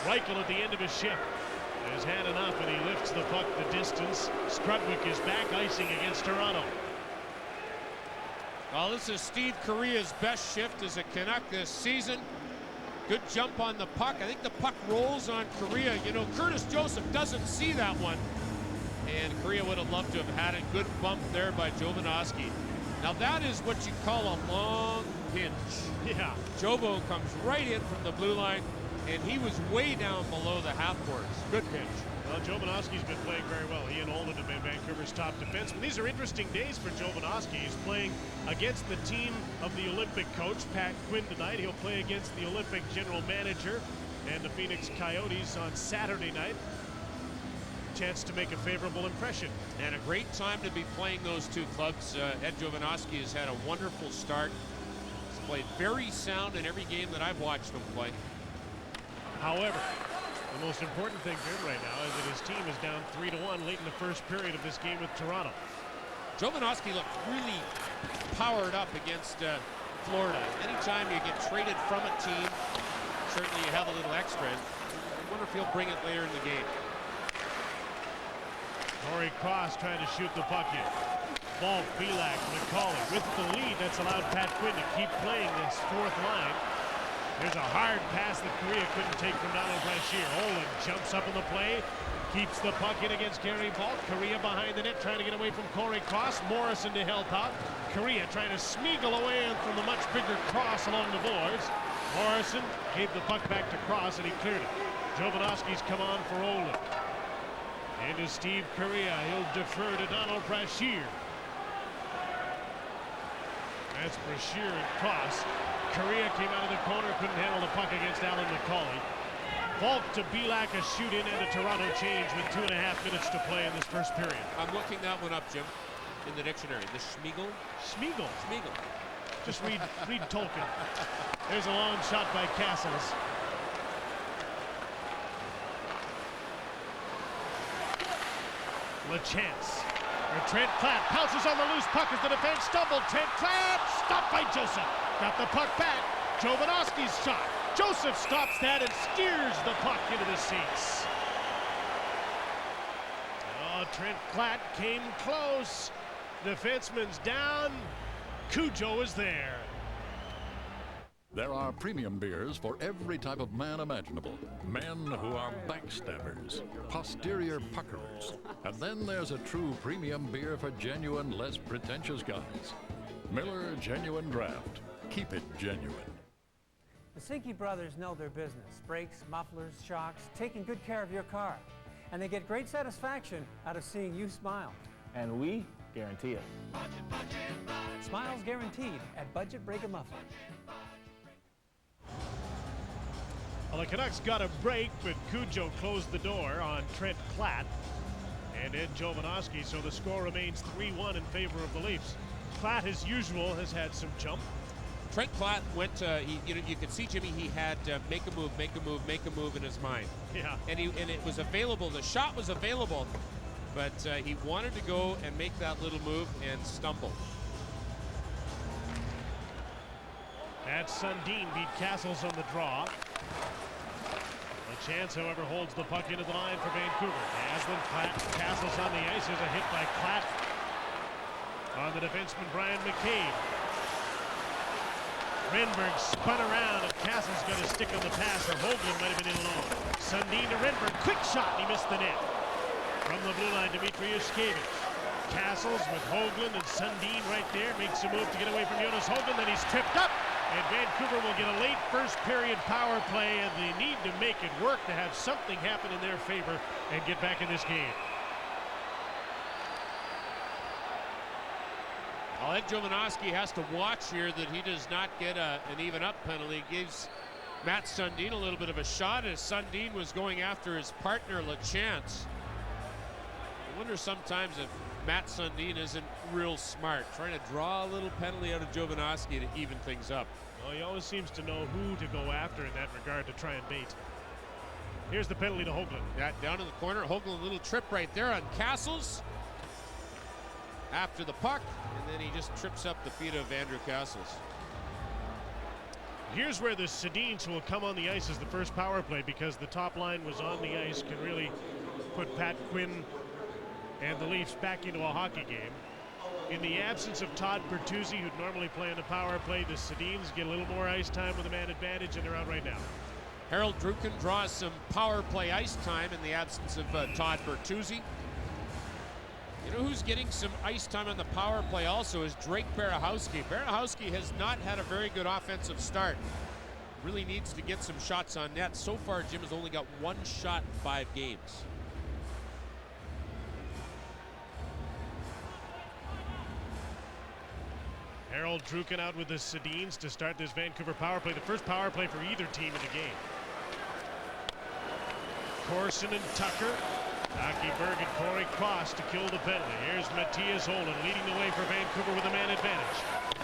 Reichel at the end of his shift has had enough, and he lifts the puck the distance. Strudwick is back icing against Toronto. Well, this is Steve Korea's best shift as a Canuck this season. Good jump on the puck. I think the puck rolls on Korea. You know, Curtis Joseph doesn't see that one. And Korea would have loved to have had a good bump there by Jovanovski. Now that is what you call a long pinch. Yeah. Jovo comes right in from the blue line, and he was way down below the half boards. Good pinch. Well, Jovanovski's been playing very well. He and Olin have been Vancouver's top defenseman. These are interesting days for Jovanovski. He's playing against the team of the Olympic coach, Pat Quinn, tonight. He'll play against the Olympic general manager and the Phoenix Coyotes on Saturday night. Chance to make a favorable impression. And a great time to be playing those two clubs. Ed Jovanovski has had a wonderful start. He's played very sound in every game that I've watched him play. However, the most important thing for him right now is that his team is down 3-1 late in the first period of this game with Toronto. Jovanovski looked really powered up against Florida. Anytime you get traded from a team, certainly you have a little extra. I wonder if he'll bring it later in the game. Corey Cross trying to shoot the puck in. Falk, Belak, McCauley with the lead. That's allowed Pat Quinn to keep playing this fourth line. There's a hard pass that Korea couldn't take from Donald Brashear. Olin jumps up in the play, keeps the puck in against Gary Falk. Korea behind the net trying to get away from Corey Cross. Morrison to help out. Korea trying to smeagol away from the much bigger Cross along the boards. Morrison gave the puck back to Cross and he cleared it. Jovanovski's come on for Olin. Into Steve Korea. He'll defer to Donald Brashear. That's Brashear and Cross. Korea came out of the corner, couldn't handle the puck against Alan McCauley. Falk to Belak, a shoot in and a Toronto change with 2.5 minutes to play in this first period. I'm looking that one up, Jim, in the dictionary. The Schmeagol? Schmeagol. Schmeagol. Just read Tolkien. There's a long shot by Castles. LeChance. Trent Platt pounces on the loose puck as the defense stumbled. Trent Platt stopped by Joseph. Got the puck back. Jovanovski's shot. Joseph stops that and steers the puck into the seats. Oh, Trent Platt came close. Defenseman's down. Cujo is there. There are premium beers for every type of man imaginable. Men who are backstabbers, posterior puckers. And then there's a true premium beer for genuine, less pretentious guys. Miller Genuine Draft. Keep it genuine. The Sinke brothers know their business. Brakes, mufflers, shocks, taking good care of your car. And they get great satisfaction out of seeing you smile. And we guarantee it. Smiles guaranteed at Budget Brake and Muffler. Well, the Canucks got a break, but Cujo closed the door on Trent Platt and Ed Jovanovski, so the score remains 3-1 in favor of the Leafs. Platt, as usual, has had some jump. Trent Platt went to, you could see, Jimmy, he had make a move, make a move, make a move in his mind. Yeah. And it was available, the shot was available, but he wanted to go and make that little move and stumbled. That Sundin beat Castles on the draw. LeChance, however, holds the puck into the line for Vancouver. Aslan Platt, Castles on the ice. There's a hit by Platt on the defenseman Brian McCabe. Renberg spun around and Castles got a stick on the pass, or Hoagland might have been in alone. Sundin to Renberg, quick shot, and he missed the net. From the blue line, Dmitry Yushkevich. Castles with Hoagland and Sundin right there, makes a move to get away from Jonas Hoagland, then he's tripped up. And Vancouver will get a late first period power play, and they need to make it work to have something happen in their favor and get back in this game. Well, Ed Jovanovski has to watch here that he does not get an even up penalty. Gives Matt Sundin a little bit of a shot as Sundin was going after his partner LeChance. I wonder sometimes if Matt Sundin isn't real smart, trying to draw a little penalty out of Jovanovski to even things up. Well, he always seems to know who to go after in that regard to try and bait. Here's the penalty to Hoagland. Yeah, down in the corner. Hoagland, a little trip right there on Castles after the puck, and then he just trips up the feet of Andrew Castles. Here's where the Sedins, who will come on the ice as the first power play because the top line was on the ice, can really put Pat Quinn and the Leafs back into a hockey game. In the absence of Todd Bertuzzi, who'd normally play in the power play, the Sedins get a little more ice time with a man advantage, and they're out right now. Harold Druken draws some power play ice time in the absence of Todd Bertuzzi. You know who's getting some ice time on the power play also is Drake Berehowski. Berehowski has not had a very good offensive start. Really needs to get some shots on net. So far, Jim has only got 1 shot in 5 games. Harold Druken out with the Sedins to start this Vancouver power play. The first power play for either team in the game. Corson and Tucker. Aki Berg and Corey Cross to kill the penalty. Here's Matthias Holden leading the way for Vancouver with a man advantage.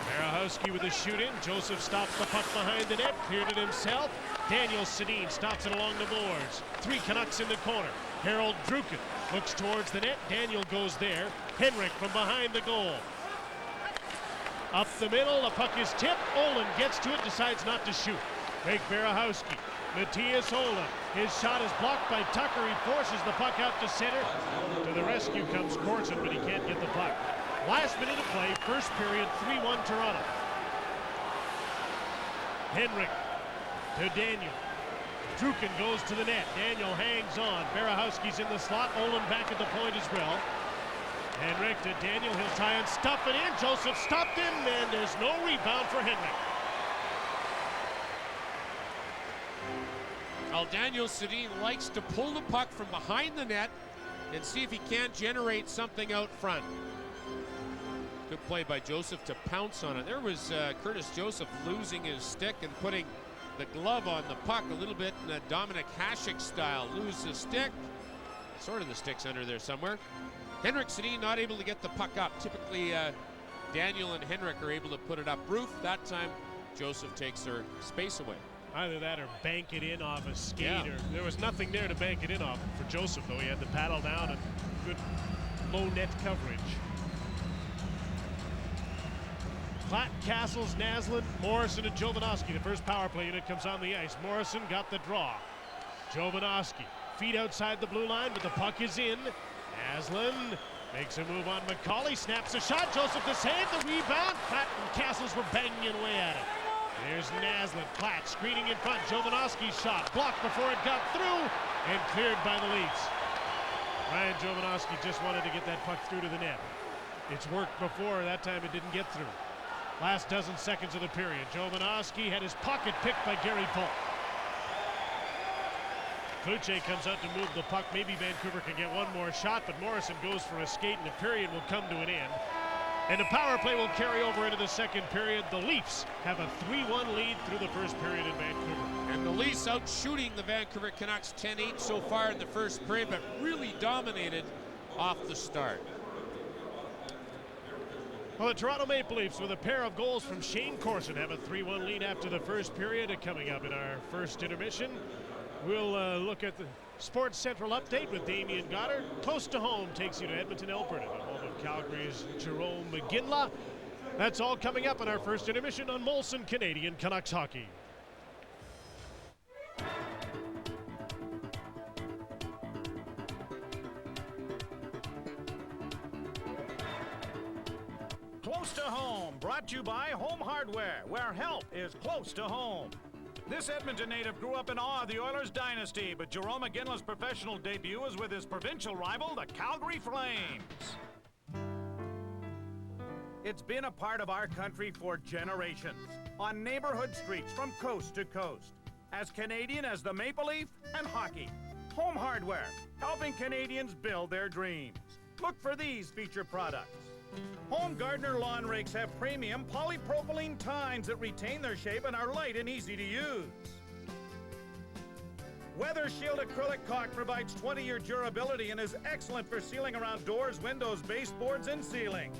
Berehowski with a shoot-in. Joseph stops the puck behind the net. Cleared it himself. Daniel Sedin stops it along the boards. 3 Canucks in the corner. Harold Druken looks towards the net. Daniel goes there. Henrik from behind the goal. Up the middle, the puck is tipped. Olin gets to it, decides not to shoot. Drake Berehowski. Matthias Olin. His shot is blocked by Tucker. He forces the puck out to center. To the rescue comes Corson, but he can't get the puck. Last minute of play, first period, 3-1 Toronto. Henrik to Daniel. Druken goes to the net. Daniel hangs on. Berehowski's in the slot. Olin back at the point as well. Henrik to Daniel. He'll try and stuff it in. Joseph stopped him, and there's no rebound for Henrik. Well, Daniel Sedin likes to pull the puck from behind the net and see if he can't generate something out front. Good play by Joseph to pounce on it. There was Curtis Joseph losing his stick and putting the glove on the puck a little bit in a Dominic Hasek style. Lose the stick. Sort of the stick's under there somewhere. Henrik Sedin not able to get the puck up. Typically, Daniel and Henrik are able to put it up roof. That time, Joseph takes their space away. Either that or bank it in off a skate. Or there was nothing there to bank it in off. For Joseph, though, he had to paddle down and good low net coverage. Platt, Castles, Naslund, Morrison, and Jovanovski. The first power play unit comes on the ice. Morrison got the draw. Jovanovski, feet outside the blue line, but the puck is in. Naslund makes a move on McCauley, snaps a shot. Joseph to save the rebound. Platt and Castles were banging away at it. There's Naslund, Platt screening in front. Jovanovski's shot blocked before it got through and cleared by the Leafs. Ryan Jovanovski just wanted to get that puck through to the net. It's worked before, that time it didn't get through. Last dozen seconds of the period. Jovanovski had his pocket picked by Gary Polk. Kluche comes out to move the puck. Maybe Vancouver can get one more shot, but Morrison goes for a skate and the period will come to an end. And the power play will carry over into the second period. The Leafs have a 3-1 lead through the first period in Vancouver. And the Leafs out shooting the Vancouver Canucks 10-8 so far in the first period, but really dominated off the start. Well, the Toronto Maple Leafs with a pair of goals from Shane Corson have a 3-1 lead after the first period. Coming up in our first intermission, we'll look at the Sports Central update with Damian Goddard. Close to home takes you to Edmonton, Alberta, the home of Calgary's Jerome McGinley. That's all coming up in our first intermission on Molson Canadian Canucks Hockey. Close to home, brought to you by Home Hardware, where help is close to home. This Edmonton native grew up in awe of the Oilers dynasty, but Jerome McGinley's professional debut was with his provincial rival, the Calgary Flames. It's been a part of our country for generations, on neighborhood streets from coast to coast. As Canadian as the Maple Leaf and hockey. Home Hardware, helping Canadians build their dreams. Look for these feature products. Home Gardener lawn rakes have premium polypropylene tines that retain their shape and are light and easy to use. Weather Shield acrylic caulk provides 20-year durability and is excellent for sealing around doors, windows, baseboards, and ceilings.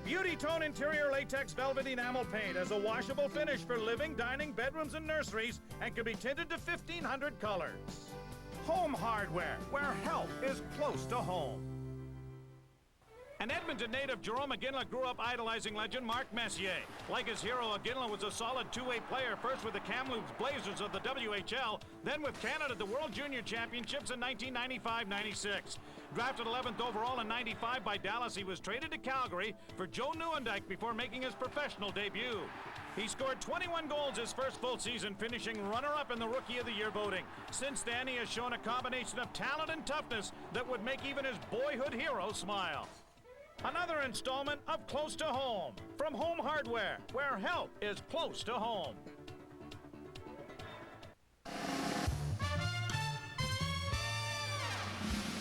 Beauty Tone Interior Latex Velvet Enamel Paint has a washable finish for living, dining, bedrooms, and nurseries and can be tinted to 1,500 colors. Home Hardware, where health is close to home. An Edmonton native, Jerome Iginla grew up idolizing legend Mark Messier. Like his hero, Iginla was a solid two-way player, first with the Kamloops Blazers of the WHL, then with Canada at the World Junior Championships in 1995-96. Drafted 11th overall in 95 by Dallas, he was traded to Calgary for Joe Nieuwendyk before making his professional debut. He scored 21 goals his first full season, finishing runner-up in the Rookie of the Year voting. Since then, he has shown a combination of talent and toughness that would make even his boyhood hero smile. Another installment of Close to Home from Home Hardware, where health is close to home.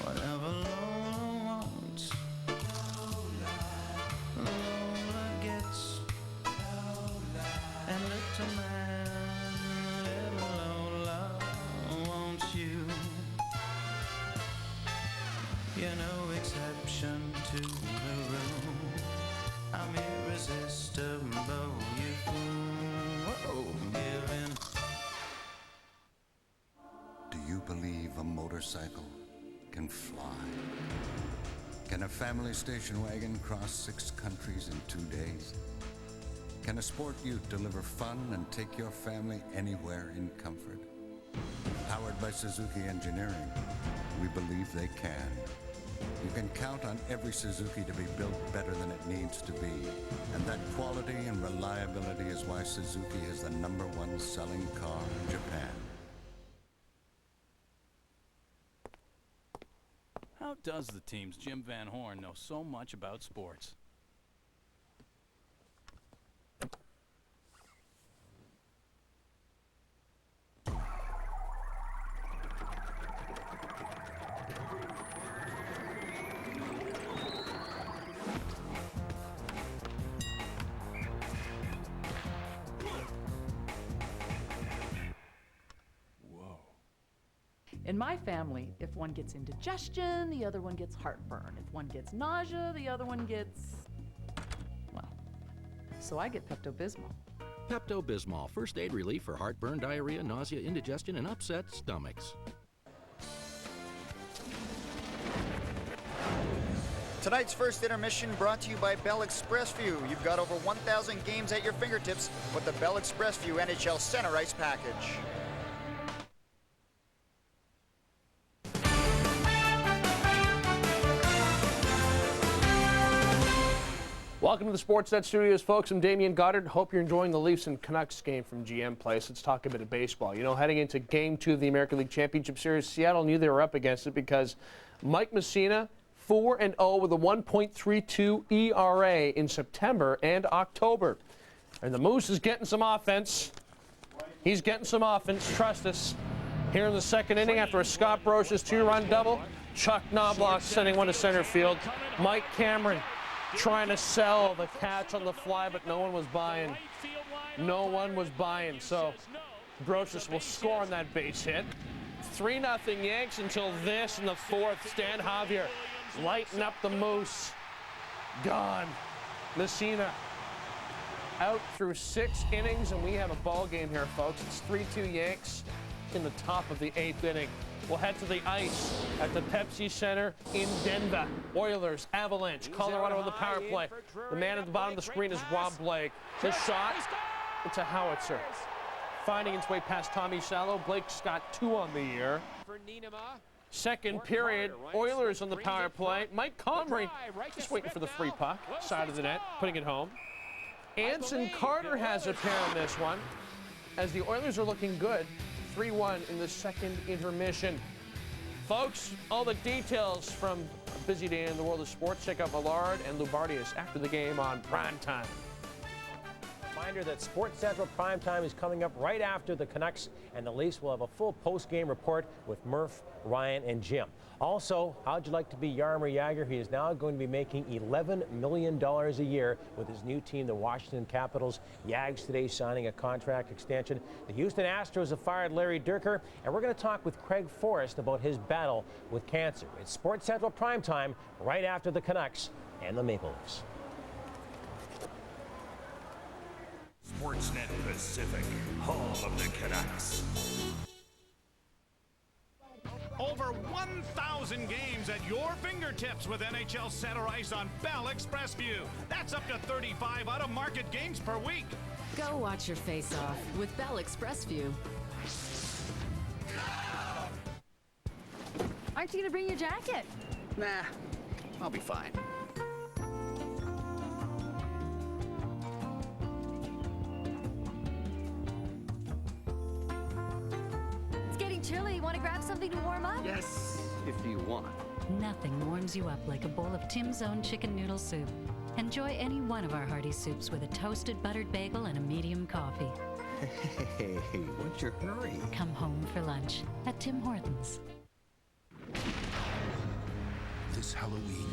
Whatever Lola wants, Lola gets. And little man, little Lola wants you. You're no exception to the rule. I'm irresistible. You give in. Do you believe a motorcycle can fly? Can a family station wagon cross 6 countries in 2 days? Can a sport ute deliver fun and take your family anywhere in comfort? Powered by Suzuki Engineering, we believe they can. You can count on every Suzuki to be built better than it needs to be. And that quality and reliability is why Suzuki is the #1 selling car in Japan. How does the team's Jim Van Horn know so much about sports? In my family, if one gets indigestion, the other one gets heartburn. If one gets nausea, the other one gets, well, so I get Pepto-Bismol. Pepto-Bismol, first aid relief for heartburn, diarrhea, nausea, indigestion, and upset stomachs. Tonight's first intermission brought to you by Bell Express View. You've got over 1,000 games at your fingertips with the Bell Express View NHL Center Ice package. Welcome to the Sportsnet Studios, folks. I'm Damian Goddard. Hope you're enjoying the Leafs and Canucks game from GM Place. Let's talk a bit of baseball. You know, heading into Game 2 of the American League Championship Series, Seattle knew they were up against it because Mike Messina, 4-0 with a 1.32 ERA in September and October. And the Moose is getting some offense. He's getting some offense, trust us. Here in the second inning after a Scott Brocious 2-run double, Chuck Knobloch sending one to center field. Mike Cameron trying to sell the catch on the fly, but no one was buying. No one was buying, so Brocious will score on that base hit. 3-0 Yanks until this in the fourth. Stan Javier lighting up the Moose. Gone. Messina out through 6 innings, and we have a ball game here, folks. It's 3-2 Yanks in the top of the 8th inning. We'll head to the ice at the Pepsi Center in Denver. Oilers, Avalanche, Colorado on the power play. The man at the bottom of the screen is Rob Blake. The shot, it's a howitzer. Finding its way past Tommy Salo. Blake's got 2 on the year. Second period, Oilers on the power play. Mike Comrie just waiting for the free puck. Side of the net, putting it home. Anson Carter has a pair on this one, as the Oilers are looking good. 3-1 in the second intermission. Folks, all the details from a busy day in the world of sports. Check out Millard and Lubardius after the game on Prime Time. Reminder that Sports Central Primetime is coming up right after the Canucks and the Leafs. Will have a full post-game report with Murph, Ryan, and Jim. Also, how'd you like to be Jaromir Jagr? He is now going to be making $11 million a year with his new team, the Washington Capitals. Jags today signing a contract extension. The Houston Astros have fired Larry Dierker, and we're going to talk with Craig Forrest about his battle with cancer. It's Sports Central Primetime right after the Canucks and the Maple Leafs. Sportsnet Pacific, home of the Canucks. Over 1,000 games at your fingertips with NHL Center Ice on Bell Express View. That's up to 35 out-of-market games per week. Go watch your face-off with Bell Express View. Aren't you going to bring your jacket? Nah, I'll be fine. It's getting chilly. Want to grab something to warm up? Yes, if you want. Nothing warms you up like a bowl of Tim's Own chicken noodle soup. Enjoy any one of our hearty soups with a toasted buttered bagel and a medium coffee. Hey, what's your hurry? Come home for lunch at Tim Hortons. This Halloween.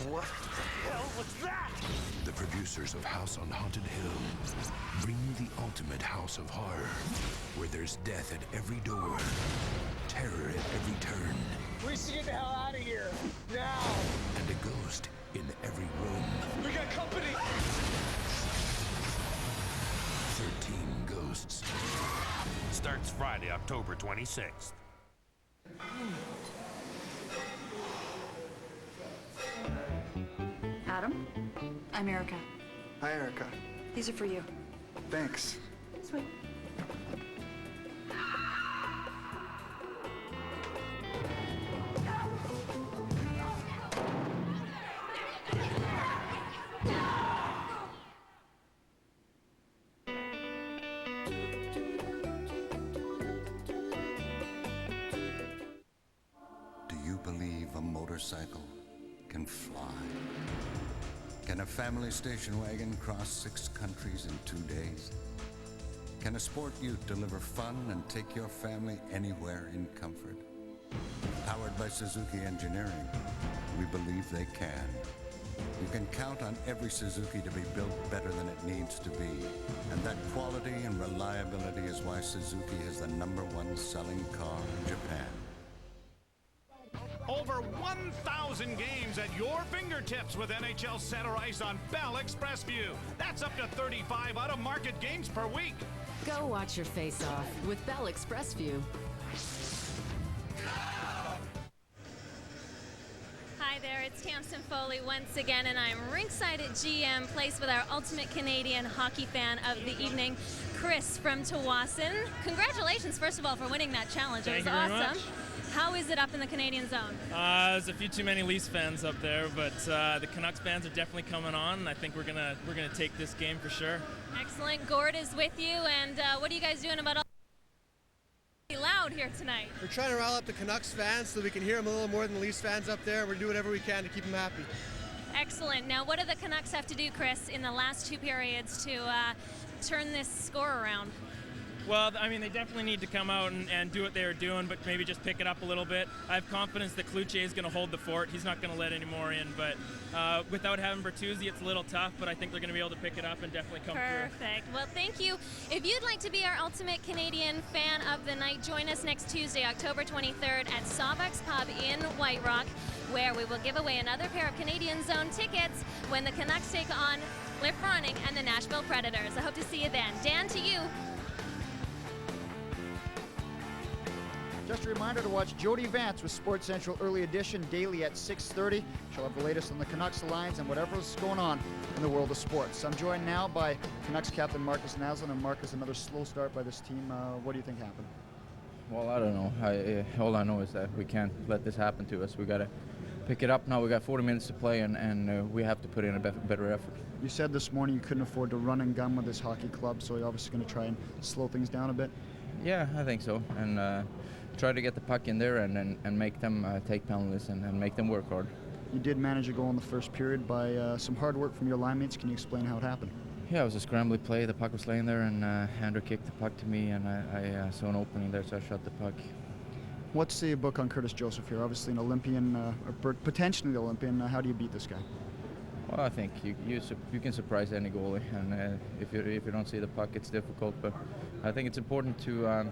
What the hell was that? The producers of House on Haunted Hill bring the ultimate house of horror, where there's death at every door, terror at every turn, We should get the hell out of here now. and a ghost in every room. We got company. 13 ghosts. Starts Friday, October 26th. Adam? I'm Erica. Hi, Erica. These are for you. Thanks. Sweet. Do you believe a motorcycle can fly? Can a family station wagon cross 6 countries in 2 days? Can a sport ute deliver fun and take your family anywhere in comfort? Powered by Suzuki Engineering, we believe they can. You can count on every Suzuki to be built better than it needs to be. And that quality and reliability is why Suzuki is the #1 selling car in Japan. Over 1,000 games at your fingertips with NHL Center Ice on Bell Express View. That's up to 35 out-of-market games per week. Go watch your face-off with Bell Express View. Hi there, it's Tamsin Foley once again, and I'm ringside at GM Place with our ultimate Canadian hockey fan of the evening, Chris from Tawasin. Congratulations, first of all, for winning that challenge. Thank It was you very awesome. How is it up in the Canadian zone? There's a few too many Leafs fans up there, but the Canucks fans are definitely coming on, and I think we're gonna take this game for sure. Excellent. Gord is with you, and what are you guys doing about all loud here tonight? We're trying to rile up the Canucks fans so we can hear them a little more than the Leafs fans up there. We're doing whatever we can to keep them happy. Excellent. Now, what do the Canucks have to do, Chris, in the last 2 periods to turn this score around? Well, I mean, they definitely need to come out and do what they were doing, but maybe just pick it up a little bit. I have confidence that Cloutier is going to hold the fort. He's not going to let any more in, but without having Bertuzzi, it's a little tough, but I think they're going to be able to pick it up and definitely come through. Perfect. Well, thank you. If you'd like to be our ultimate Canadian fan of the night, join us next Tuesday, October 23rd at Sawbuck's Pub in White Rock, where we will give away another pair of Canadian Zone tickets when the Canucks take on Cliff Ronning and the Nashville Predators. I hope to see you then. Dan, to you. Just a reminder to watch Jody Vance with Sports Central Early Edition daily at 6:30. She'll have the latest on the Canucks Alliance and whatever's going on in the world of sports. I'm joined now by Canucks captain Marcus Naslund. And Marcus, another slow start by this team. What do you think happened? Well, I don't know. All I know is that we can't let this happen to us. We got to pick it up now. We got 40 minutes to play, and we have to put in a better effort. You said this morning you couldn't afford to run and gun with this hockey club, so you're obviously going to try and slow things down a bit. Yeah, I think so, and try to get the puck in there and make them take penalties and make them work hard. You did manage a goal in the first period by some hard work from your line mates. Can you explain how it happened? Yeah, it was a scrambly play. The puck was laying there, and Andrew kicked the puck to me, and I saw an opening there, so I shot the puck. What's the book on Curtis Joseph here? Obviously an Olympian, or potentially the Olympian. How do you beat this guy? Well, I think you can surprise any goalie, and if you don't see the puck, it's difficult. But I think it's important to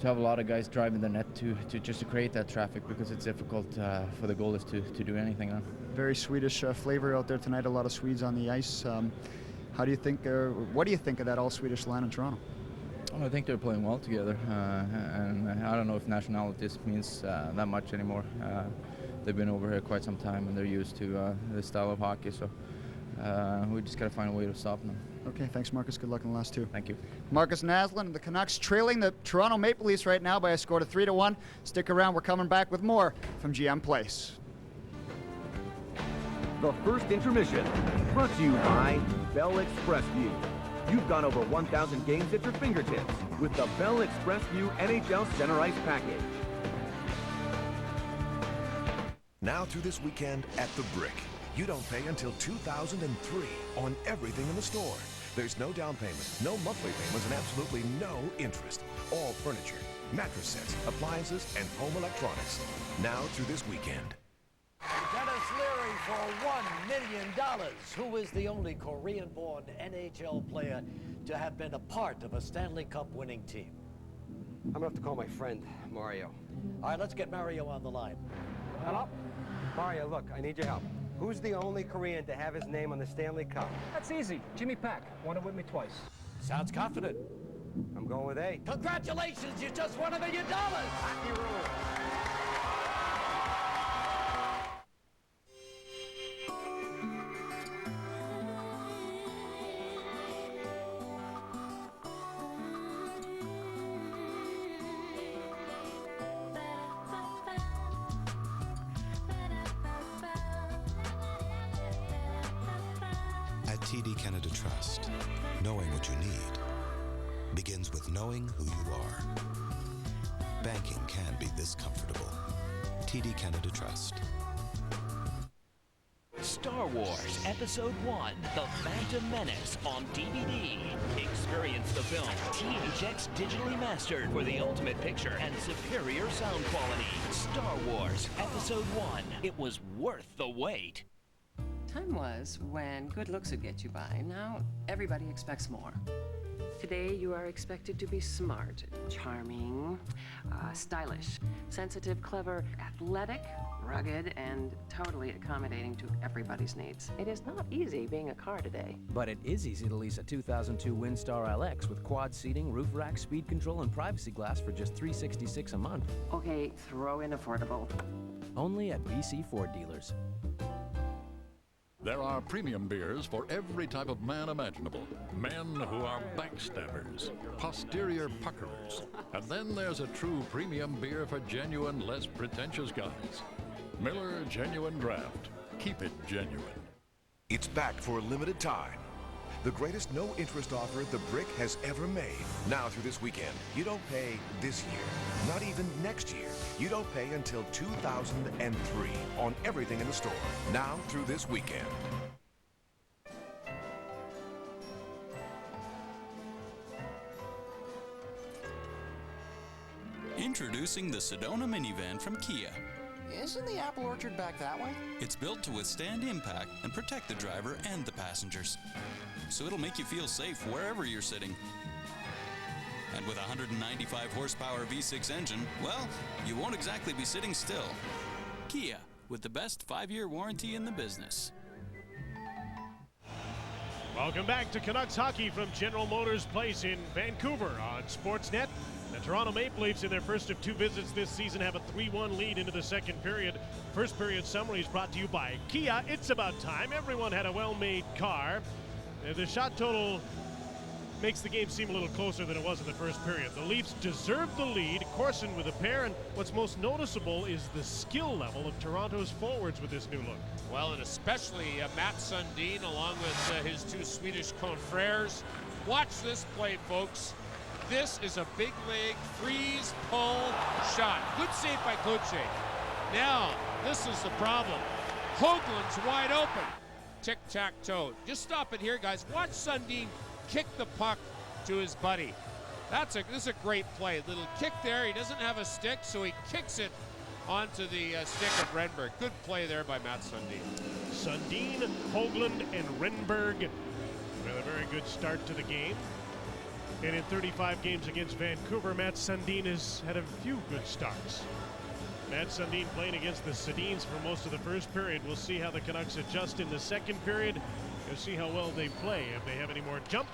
have a lot of guys driving the net to create that traffic, because it's difficult for the goalies to do anything on. Very Swedish flavor out there tonight. A lot of Swedes on the ice. How do you think? What do you think of that all-Swedish line in Toronto? Well, I think they're playing well together, and I don't know if nationalities means that much anymore. They've been over here quite some time, and they're used to this style of hockey. So we just got to find a way to stop them. Okay, thanks, Marcus. Good luck in the last two. Thank you. Marcus Naslund and the Canucks trailing the Toronto Maple Leafs right now by a score of 3-1. Stick around. We're coming back with more from GM Place. The first intermission, brought to you by Bell Express View. You've got over 1,000 games at your fingertips with the Bell Express View NHL Center Ice Package. Now through this weekend at The Brick. You don't pay until 2003 on everything in the store. There's no down payment, no monthly payments, and absolutely no interest. All furniture, mattress sets, appliances, and home electronics. Now through this weekend. Dennis Leary for $1 million, who is the only Korean-born NHL player to have been a part of a Stanley Cup winning team. I'm gonna have to call my friend, Mario. All right, let's get Mario on the line. Hello? Mario, look, I need your help. Who's the only Korean to have his name on the Stanley Cup? That's easy. Jimmy Pack. Won it with me twice. Sounds confident. I'm going with A. Congratulations, you just won $1 million. Hockey rules. At TD Canada Trust, knowing what you need begins with knowing who you are. Banking can be this comfortable. TD Canada Trust. Star Wars Episode 1, The Phantom Menace on DVD. Experience the film THX digitally mastered for the ultimate picture and superior sound quality. Star Wars Episode 1. It was worth the wait. Time was when good looks would get you by. Now everybody expects more. Today you are expected to be smart, charming, stylish, sensitive, clever, athletic, rugged, and totally accommodating to everybody's needs. It is not easy being a car today. But it is easy to lease a 2002 Windstar LX with quad seating, roof rack, speed control, and privacy glass for just $366 a month. Okay, throw in affordable. Only at BC Ford dealers. There are premium beers for every type of man imaginable. Men who are backstabbers, posterior puckerers. And then there's a true premium beer for genuine, less pretentious guys. Miller Genuine Draft. Keep it genuine. It's back for a limited time. The greatest no-interest offer The Brick has ever made. Now through this weekend, you don't pay this year, not even next year. You don't pay until 2003 on everything in the store. Now through this weekend. Introducing the Sedona minivan from Kia. Isn't the apple orchard back that way? It's built to withstand impact and protect the driver and the passengers. So it'll make you feel safe wherever you're sitting. And with a 195 horsepower V6 engine, well, you won't exactly be sitting still. Kia, with the best 5-year warranty in the business. Welcome back to Canucks hockey from General Motors Place in Vancouver on Sportsnet. The Toronto Maple Leafs in their first of 2 visits this season have a 3-1 lead into the second period. First period summary is brought to you by Kia. It's about time. Everyone had a well-made car. The shot total makes the game seem a little closer than it was in the first period. The Leafs deserved the lead, Corson with a pair, and what's most noticeable is the skill level of Toronto's forwards with this new look. Well, and especially Matt Sundin along with his 2 Swedish confrères. Watch this play, folks. This is a big leg freeze pull shot. Good save by Kluche. Now, this is the problem. Hoagland's wide open. Tic-tac-toe. Just stop it here, guys. Watch Sundin kick the puck to his buddy. This is a great play. Little kick there. He doesn't have a stick, so he kicks it onto the stick of Renberg. Good play there by Matt Sundin. Sundin, Hoagland, and Renberg with a very good start to the game. And in 35 games against Vancouver, Matt Sundin has had a few good starts. Matt Sundin playing against the Sedins for most of the first period. We'll see how the Canucks adjust in the second period. We'll see how well they play. If they have any more jump.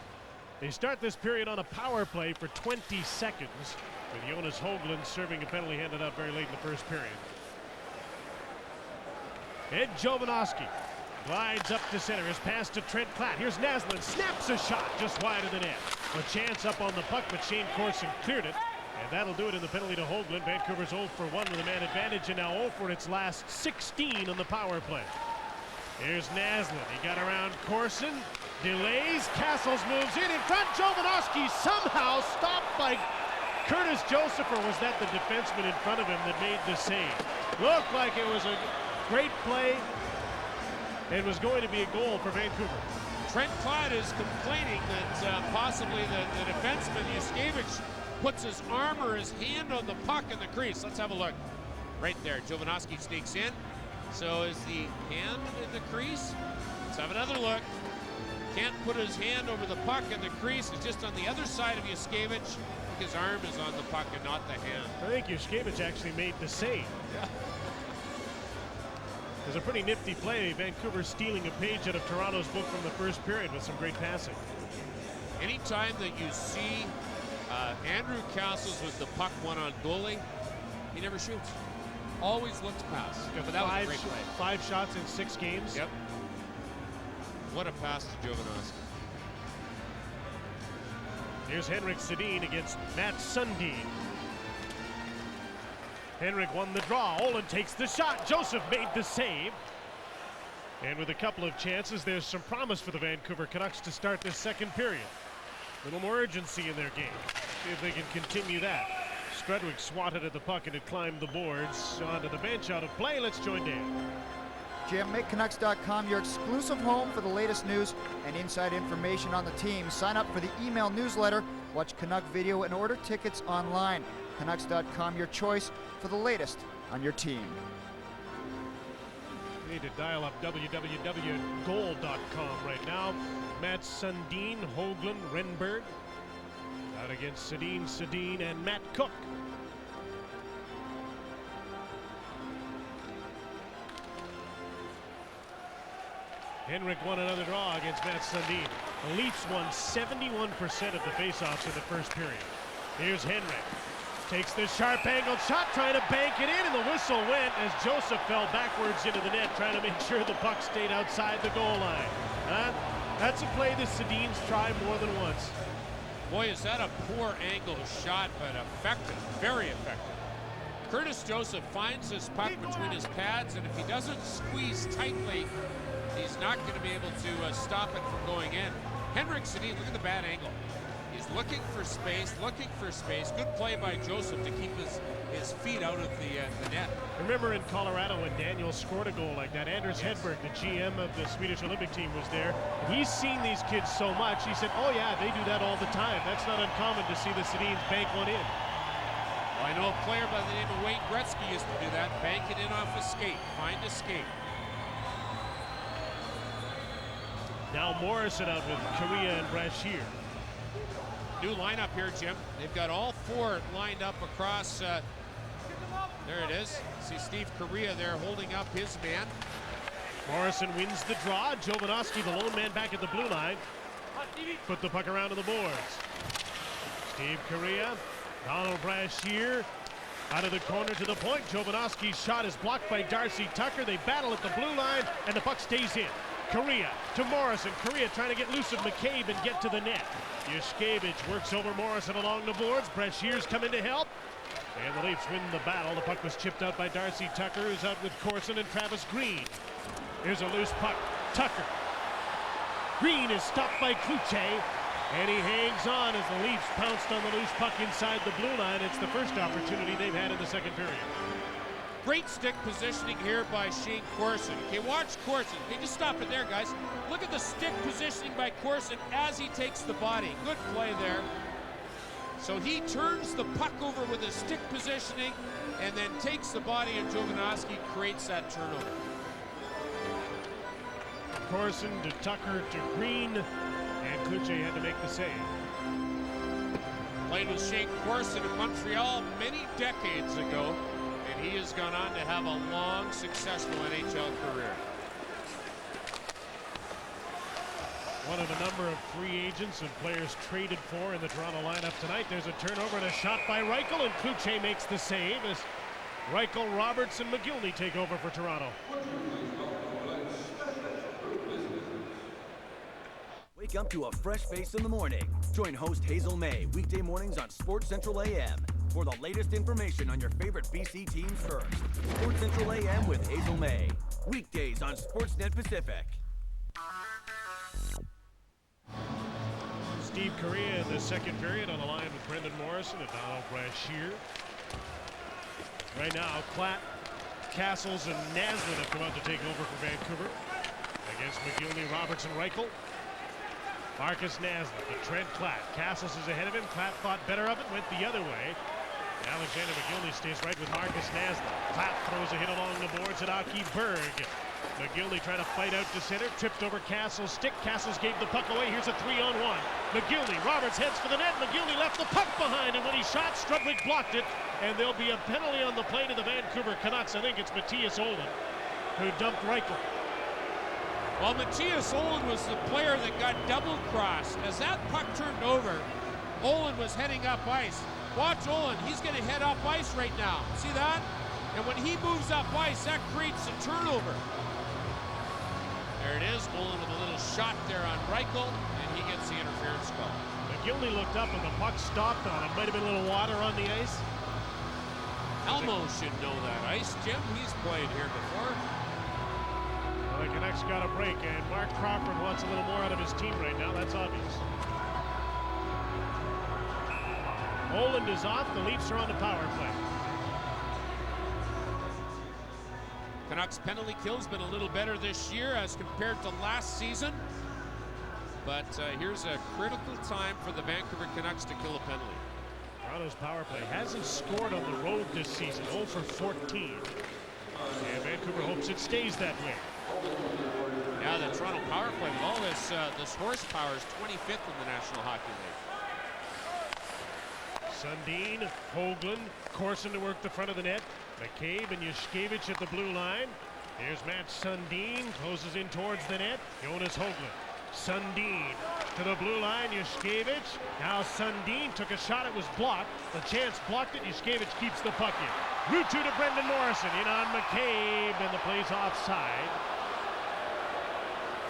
They start this period on a power play for 20 seconds with Jonas Hoagland serving a penalty handed out very late in the first period. Ed Jovanovski glides up to center. His pass to Trent Platt. Here's Naslund. Snaps a shot just wide of the net. A chance up on the puck, but Shane Corson cleared it. And that'll do it in the penalty to Hoagland. Vancouver's 0 for 1 with a man advantage, and now 0 for its last 16 on the power play. Here's Naslund. He got around Corson. Delays. Castles moves in front. Jovanovski somehow stopped by Curtis Joseph, or was that the defenseman in front of him that made the save? Looked like it was a great play. It was going to be a goal for Vancouver. Trent Platt is complaining that possibly the defenseman Yuskevich puts his arm or his hand on the puck in the crease. Let's have a look. Right there, Jovanovski sneaks in. So is the hand in the crease? Let's have another look. Can't put his hand over the puck in the crease. It's just on the other side of Yuskevich. His arm is on the puck and not the hand. I think Yuskevich actually made the save. Yeah. It was a pretty nifty play. Vancouver stealing a page out of Toronto's book from the first period with some great passing. Anytime that you see Andrew Castles with the puck one on goalie, he never shoots. Always looks past. Got but that was a great play. 5 shots in 6 games. Yep. What a pass to Jovanovski. Here's Henrik Sedin against Matt Sundin. Henrik won the draw. Olin takes the shot. Joseph made the save. And with a couple of chances, there's some promise for the Vancouver Canucks to start this second period. A little more urgency in their game. See if they can continue that. Strudwick swatted at the puck and it climbed the boards. Onto the bench, out of play. Let's join Dan. Jim, MakeCanucks.com, your exclusive home for the latest news and inside information on the team. Sign up for the email newsletter, watch Canuck video, and order tickets online. Canucks.com, your choice for the latest on your team. You need to dial up www.goal.com right now. Matt Sundin, Hoagland, Renberg. Out against Sedin, and Matt Cook. Henrik won another draw against Matt Sundin. The Leafs won 71% of the faceoffs in the first period. Here's Henrik. Takes this sharp angled shot, trying to bank it in, and the whistle went as Joseph fell backwards into the net, trying to make sure the puck stayed outside the goal line. That's a play the Sedins tried more than once. Boy, is that a poor angle shot, but effective, very effective. Curtis Joseph finds his puck between his pads, and if he doesn't squeeze tightly, he's not going to be able to stop it from going in. Henrik Sedin, look at the bad angle. He's looking for space, Good play by Joseph to keep his feet out of the net. Remember in Colorado when Daniel scored a goal like that, Anders Hedberg, the GM of the Swedish Olympic team, was there. He's seen these kids so much, he said, oh yeah, they do that all the time. That's not uncommon to see the Sedins bank one in. Well, I know a player by the name of Wayne Gretzky used to do that, bank it in off a skate, find a skate. Now Morrison out with Correa and Brashear. New lineup here, Jim. They've got all 4 lined up across. There it is. See Steve Correa there holding up his man. Morrison wins the draw. Jovanovski, the lone man, back at the blue line. Put the puck around to the boards. Steve Correa, Donald Brashear, out of the corner to the point. Jovanovski's shot is blocked by Darcy Tucker. They battle at the blue line, and the puck stays in. Correa to Morrison. Correa trying to get loose of McCabe and get to the net. Yuskevich works over Morrison along the boards. Brashear's come in to help. And the Leafs win the battle. The puck was chipped out by Darcy Tucker, who's out with Corson and Travis Green. Here's a loose puck. Tucker. Green is stopped by Kluche. And he hangs on as the Leafs pounced on the loose puck inside the blue line. It's the first opportunity they've had in the second period. Great stick positioning here by Shane Corson. Okay, watch Corson. Okay, just stop it there, guys. Look at the stick positioning by Corson as he takes the body. Good play there. So he turns the puck over with his stick positioning and then takes the body, and Jovanovski creates that turnover. Corson to Tucker to Green, and Cloutier had to make the save. Played with Shane Corson in Montreal many decades ago, and he has gone on to have a long, successful NHL career. One of a number of free agents and players traded for in the Toronto lineup tonight. There's a turnover and a shot by Reichel, and Cloutier makes the save as Reichel, Roberts, and McGillney take over for Toronto. Wake up to a fresh face in the morning. Join host Hazel May weekday mornings on Sports Central AM for the latest information on your favorite BC teams first. Sports Central AM with Hazel May. Weekdays on Sportsnet Pacific. Steve Correa in the second period on the line with Brendan Morrison and Donald Brashear. Right now, Klatt, Castles, and Naslund have come out to take over for Vancouver. Against McGillney, Roberts, and Reichel. Marcus Naslund to Trent Klatt. Castles is ahead of him. Klatt thought better of it, went the other way. Alexander McGillney stays right with Marcus Naslund. Klatt throws a hit along the boards at Aki Berg. McGillney trying to fight out to center, tripped over Castles' stick. Castles gave the puck away. Here's a 3-on-1. McGillney, Roberts heads for the net. McGillney left the puck behind, and when he shot, Strudwick blocked it. And there'll be a penalty on the play to the Vancouver Canucks. I think it's Matthias Olin who dumped Reichel. Well, Matthias Olin was the player that got double-crossed. As that puck turned over, Olin was heading up ice. Watch Olin, he's going to head up ice right now. See that? And when he moves up ice, that creates a turnover. There it is, Olin with a little shot there on Reichel, and he gets the interference call. McGillney looked up and the puck stopped on him. Might have been a little water on the ice. Elmo should know that ice, Jim. He's played here before. Well, the Canucks got a break, and Mark Crawford wants a little more out of his team right now. That's obvious. Oland is off. The Leafs are on the power play. Canucks penalty kill's been a little better this year as compared to last season. But here's a critical time for the Vancouver Canucks to kill a penalty. Toronto's power play hasn't scored on the road this season, 0 for 14. And Vancouver hopes it stays that way. Yeah, the Toronto power play with all this horsepower is 25th in the National Hockey League. Sundin, Hoagland, Corson to work the front of the net. McCabe and Yushkevich at the blue line. Here's Matt Sundin, closes in towards the net. Jonas Hoagland. Sundin to the blue line, Yushkevich. Now Sundin took a shot, it was blocked. The chance blocked it, Yushkevich keeps the puck in. Route 2 to Brendan Morrison, in on McCabe, and the play's offside.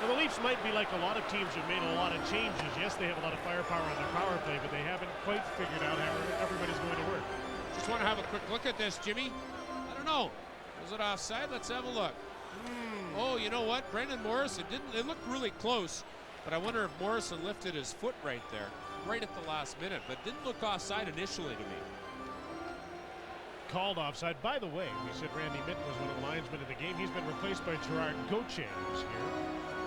Now the Leafs might be like a lot of teams who've made a lot of changes. Yes, they have a lot of firepower on their power play, but they haven't quite figured out how everybody's going to work. Just want to have a quick look at this, Jimmy. I don't know. Was it offside? Let's have a look. Oh, you know what? Brendan Morrison didn't. It looked really close, but I wonder if Morrison lifted his foot right there, right at the last minute, but didn't look offside initially to me. Called offside. By the way, we said Randy Mitten was one of the linesmen of the game. He's been replaced by Gerard Gauthier, who's here,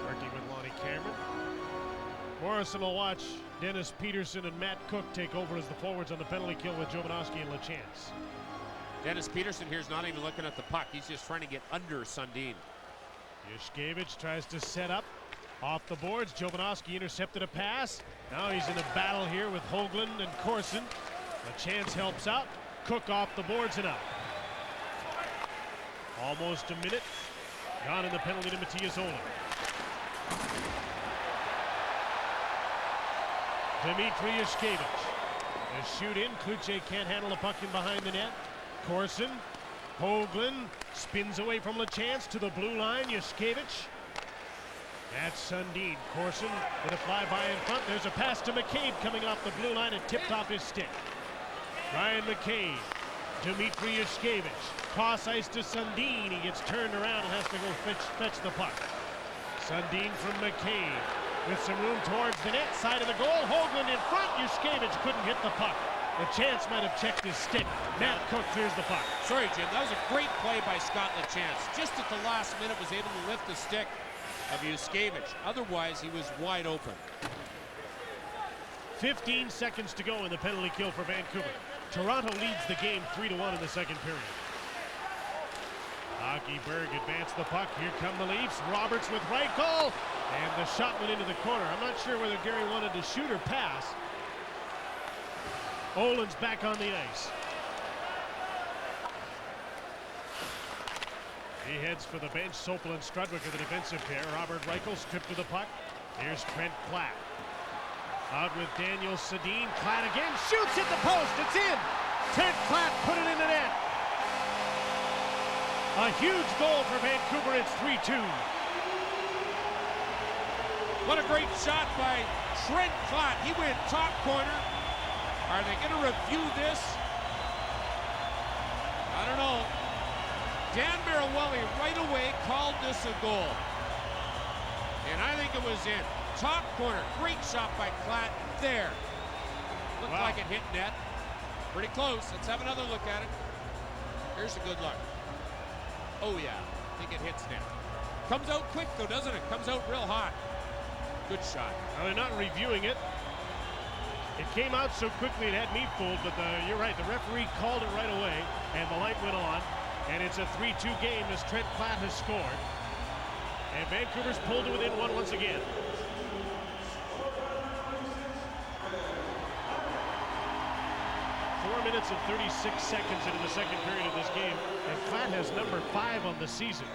working with Lonnie Cameron. Morrison will watch Dennis Peterson and Matt Cook take over as the forwards on the penalty kill with Jovanovski and LaChance. Dennis Peterson here's not even looking at the puck. He's just trying to get under Sundin. Yushkevich tries to set up. Off the boards, Jovanovski intercepted a pass. Now he's in a battle here with Hoagland and Corson. LaChance helps out. Cook off the boards and out. Almost a minute gone in the penalty to Matthias Olin. Dmitry Yushkevich. The shoot in. Cloutier can't handle the puck in behind the net. Corson. Hoagland spins away from LaChance to the blue line. Yushkevich. That's Sundin. Corson with a flyby in front. There's a pass to McCabe coming off the blue line and tipped off his stick. Ryan McCabe. Dmitry Yushkevich. Cross ice to Sundin. He gets turned around and has to go fetch the puck. Sundin from McCabe with some room towards the net, side of the goal. Hoagland in front. Yushkevich couldn't hit the puck. LaChance might have checked his stick. Matt Cook clears the puck. Sorry, Jim, that was a great play by Scott LaChance. Just at the last minute was able to lift the stick of Yuskevich. Otherwise, he was wide open. 15 seconds to go in the penalty kill for Vancouver. Toronto leads the game 3-1 in the second period. Hockey Berg advanced the puck. Here come the Leafs. Roberts with right goal. And the shot went into the corner. I'm not sure whether Gary wanted to shoot or pass. Olin's back on the ice. He heads for the bench. Sopel and Strudwick are the defensive pair. Robert Reichel stripped to the puck. Here's Trent Platt. Out with Daniel Sedin. Platt again. Shoots at the post. It's in. Trent Platt put it in the net. A huge goal for Vancouver. It's 3-2. What a great shot by Trent Platt. He went top corner. Are they going to review this? I don't know. Dan Marawelli right away called this a goal. And I think it was in. Top corner. Great shot by Platt there. Looked like it hit net. Pretty close. Let's have another look at it. Here's a good look. Oh, yeah. I think it hits net. Comes out quick, though, doesn't it? Comes out real hot. Good shot. Now, they're not reviewing it. It came out so quickly it had me fooled, but you're right. The referee called it right away, and the light went on. And it's a 3-2 game as Trent Platt has scored. And Vancouver's pulled it within one once again. Minutes and 36 seconds into the second period of this game, and Platt has number 5 on the season.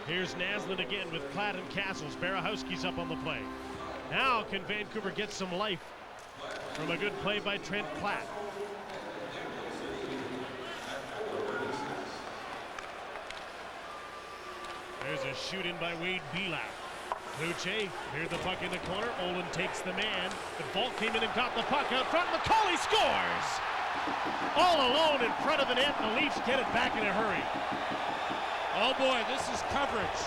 Here's Naslund again with Platt and Castles. Barahowski's up on the play. Now can Vancouver get some life from a good play by Trent Platt? There's a shoot in by Wade Belak. Luce cleared the puck in the corner. Olin takes the man. The ball came in and got the puck out front. McCauley scores! All alone in front of the net. The Leafs get it back in a hurry. Oh boy, this is coverage.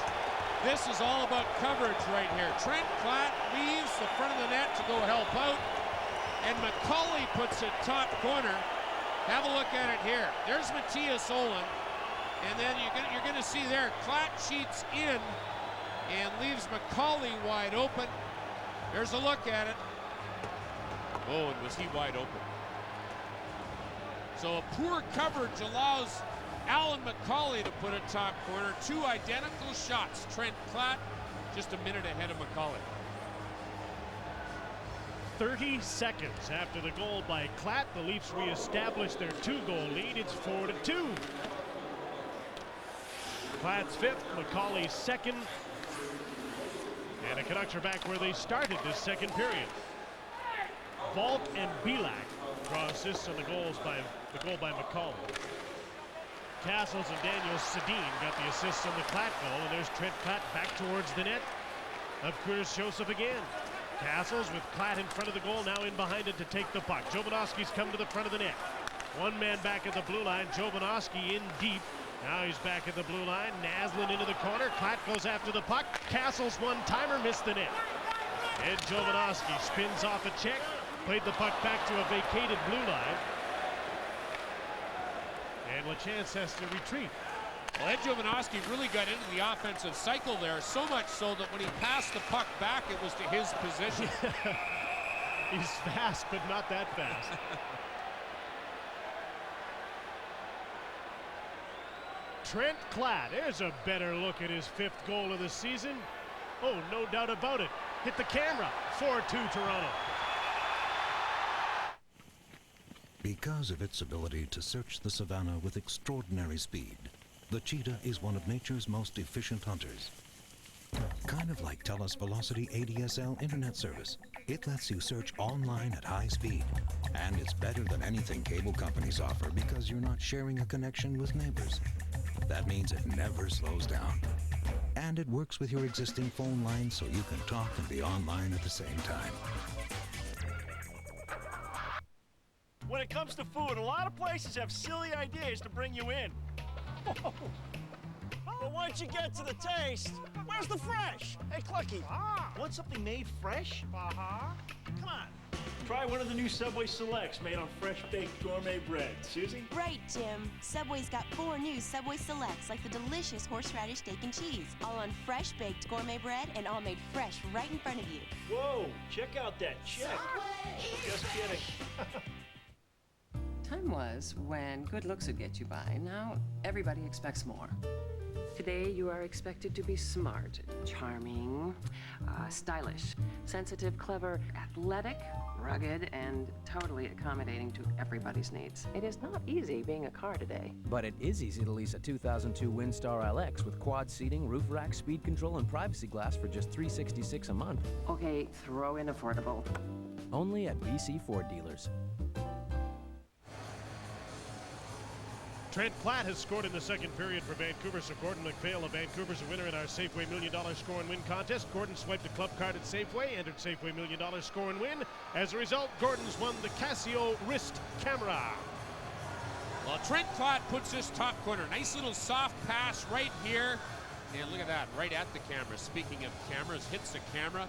This is all about coverage right here. Trent Platt leaves the front of the net to go help out. And McCauley puts it top corner. Have a look at it here. There's Matthias Olin. And then you're going to see there, Platt cheats in and leaves McCauley wide open. There's a look at it. Oh, and was he wide open? So a poor coverage allows Alan McCauley to put it top corner. Two identical shots. Trent Platt just a minute ahead of McCauley. 30 seconds after the goal by Platt, the Leafs reestablish their 2-goal lead. It's 4-2. Platt's 5th, McCauley's 2nd. And the Canucks are back where they started this second period. Vault and Belak draw assists on the goal by McCauley. Castles and Daniel Sedin got the assists on the Platt goal, and there's Trent Platt back towards the net. Up Curtis Joseph again. Castles with Platt in front of the goal, now in behind it to take the puck. Jovanovski's come to the front of the net. One man back at the blue line. Jovanovski in deep. Now he's back at the blue line. Naslund into the corner. Platt goes after the puck. Castles one-timer, missed the net. Ed Jovanovski spins off a check. Played the puck back to a vacated blue line. And LaChance has to retreat. Well, Ed Jovanovski really got into the offensive cycle there, so much so that when he passed the puck back, it was to his position. He's fast, but not that fast. Trent Platt, there's a better look at his 5th goal of the season. Oh, no doubt about it. Hit the camera. 4-2 Toronto. Because of its ability to search the savannah with extraordinary speed, the cheetah is one of nature's most efficient hunters. Kind of like TELUS Velocity ADSL internet service. It lets you search online at high speed. And it's better than anything cable companies offer because you're not sharing a connection with neighbors. That means it never slows down. And it works with your existing phone line so you can talk and be online at the same time. When it comes to food, a lot of places have silly ideas to bring you in. But once you get to the taste, where's the fresh? Hey, Clucky, want something made fresh? Come on. Try one of the new Subway Selects made on fresh-baked gourmet bread. Susie? Right, Jim. Subway's got 4 new Subway Selects, like the delicious horseradish steak and cheese, all on fresh-baked gourmet bread and all made fresh right in front of you. Whoa, check out that check. Just kidding. Time was when good looks would get you by. Now everybody expects more. Today you are expected to be smart, charming, stylish, sensitive, clever, athletic, rugged, and totally accommodating to everybody's needs. It is not easy being a car today. But it is easy to lease a 2002 Windstar LX with quad seating, roof rack, speed control, and privacy glass for just $366 a month. Okay, throw in affordable. Only at BC Ford dealers. Trent Platt has scored in the second period for Vancouver, so Gordon McPhail of Vancouver's a winner in our Safeway $1 Million Score and Win contest. Gordon swiped a club card at Safeway, entered Safeway $1 Million Score and Win. As a result, Gordon's won the Casio wrist camera. Well, Trent Platt puts this top corner. Nice little soft pass right here. And look at that, right at the camera. Speaking of cameras, hits the camera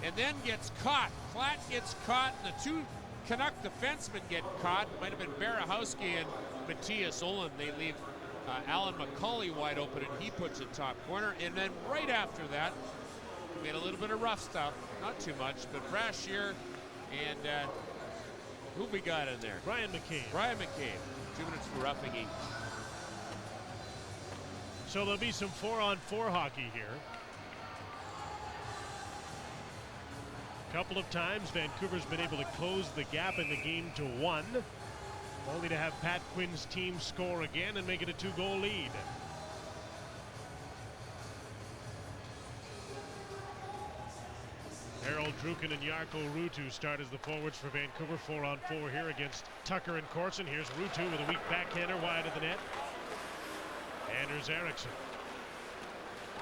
and then gets caught. Platt gets caught, and the two Canuck defensemen get caught. Might have been Barahowski and Matthias Olin. They leave Alan McCauley wide open, and he puts it top corner. And then right after that, made a little bit of rough stuff. Not too much, but Brashear and who we got in there? Brian McCabe. Brian McCabe. 2 minutes for roughing each. So there'll be some 4-on-4 hockey here. A couple of times Vancouver's been able to close the gap in the game to 1, only to have Pat Quinn's team score again and make it a 2-goal lead. Harold Druken and Jarkko Ruutu start as the forwards for Vancouver. 4-on-4 here against Tucker and Corson. Here's Ruutu with a weak backhander wide of the net. Anders Eriksson.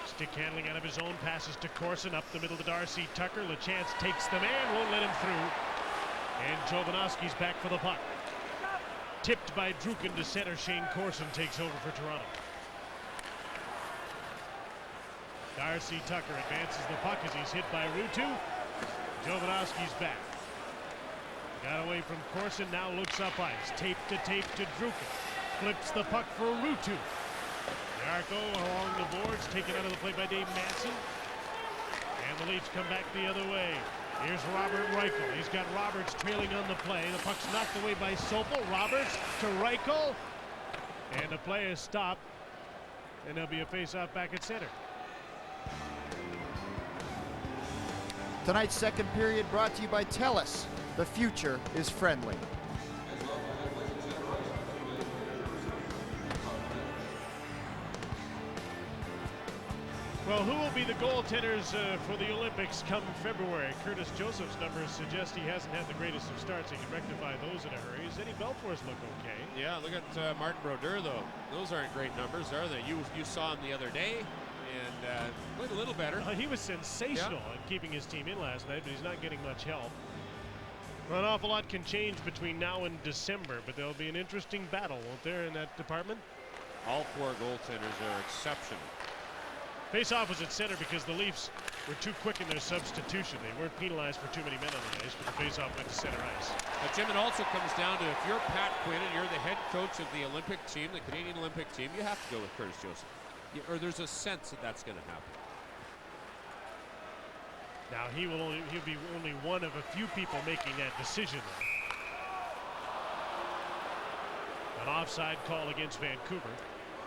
Stick handling out of his own, passes to Corson up the middle to Darcy Tucker. LeChance takes the man, won't let him through. And Jovanovski's back for the puck. Tipped by Druken to center. Shane Corson takes over for Toronto. Darcy Tucker advances the puck as he's hit by Ruutu. Jovanovski's back. Got away from Corson, now looks up ice. Tape to Druken. Flips the puck for Ruutu. Jarkko along the boards, taken out of the play by Dave Manson. And the Leafs come back the other way. Here's Robert Reichel. He's got Roberts trailing on the play. The puck's knocked away by Sopel. Roberts to Reichel. And the play is stopped. And there'll be a face-off back at center. Tonight's second period brought to you by TELUS. The future is friendly. Well, who will be the goaltenders for the Olympics come February? Curtis Joseph's numbers suggest he hasn't had the greatest of starts. He can rectify those in a hurry. Does Eddie Belfour's look okay? Yeah, look at Martin Brodeur, though. Those aren't great numbers, are they? You saw him the other day, and played a little better. He was sensational in keeping his team in last night, but he's not getting much help. Well, an awful lot can change between now and December, but there'll be an interesting battle, won't there, in that department? All 4 goaltenders are exceptional. Face-off was at center because the Leafs were too quick in their substitution. They weren't penalized for too many men on the ice, but the face-off went to center ice. But Jim, it also comes down to if you're Pat Quinn and you're the head coach of the Olympic team, the Canadian Olympic team, you have to go with Curtis Joseph. Or there's a sense that that's going to happen. Now he'll be only one of a few people making that decision. An offside call against Vancouver.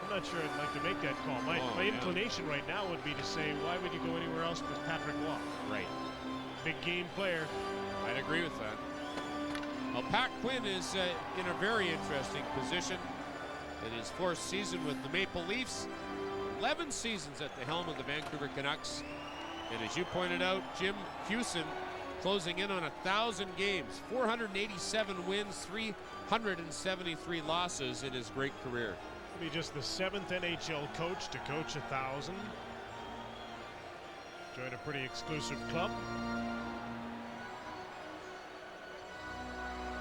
I'm not sure I'd like to make that call. My inclination right now would be to say, why would you go anywhere else with Patrick Waugh? Right. Big game player. I'd agree with that. Well, Pat Quinn is in a very interesting position in his 4th season with the Maple Leafs. 11 seasons at the helm of the Vancouver Canucks. And as you pointed out, Jim Hewson closing in on 1,000 games, 487 wins, 373 losses in his great career. Be just the 7th NHL coach to coach 1,000. Joined a pretty exclusive club.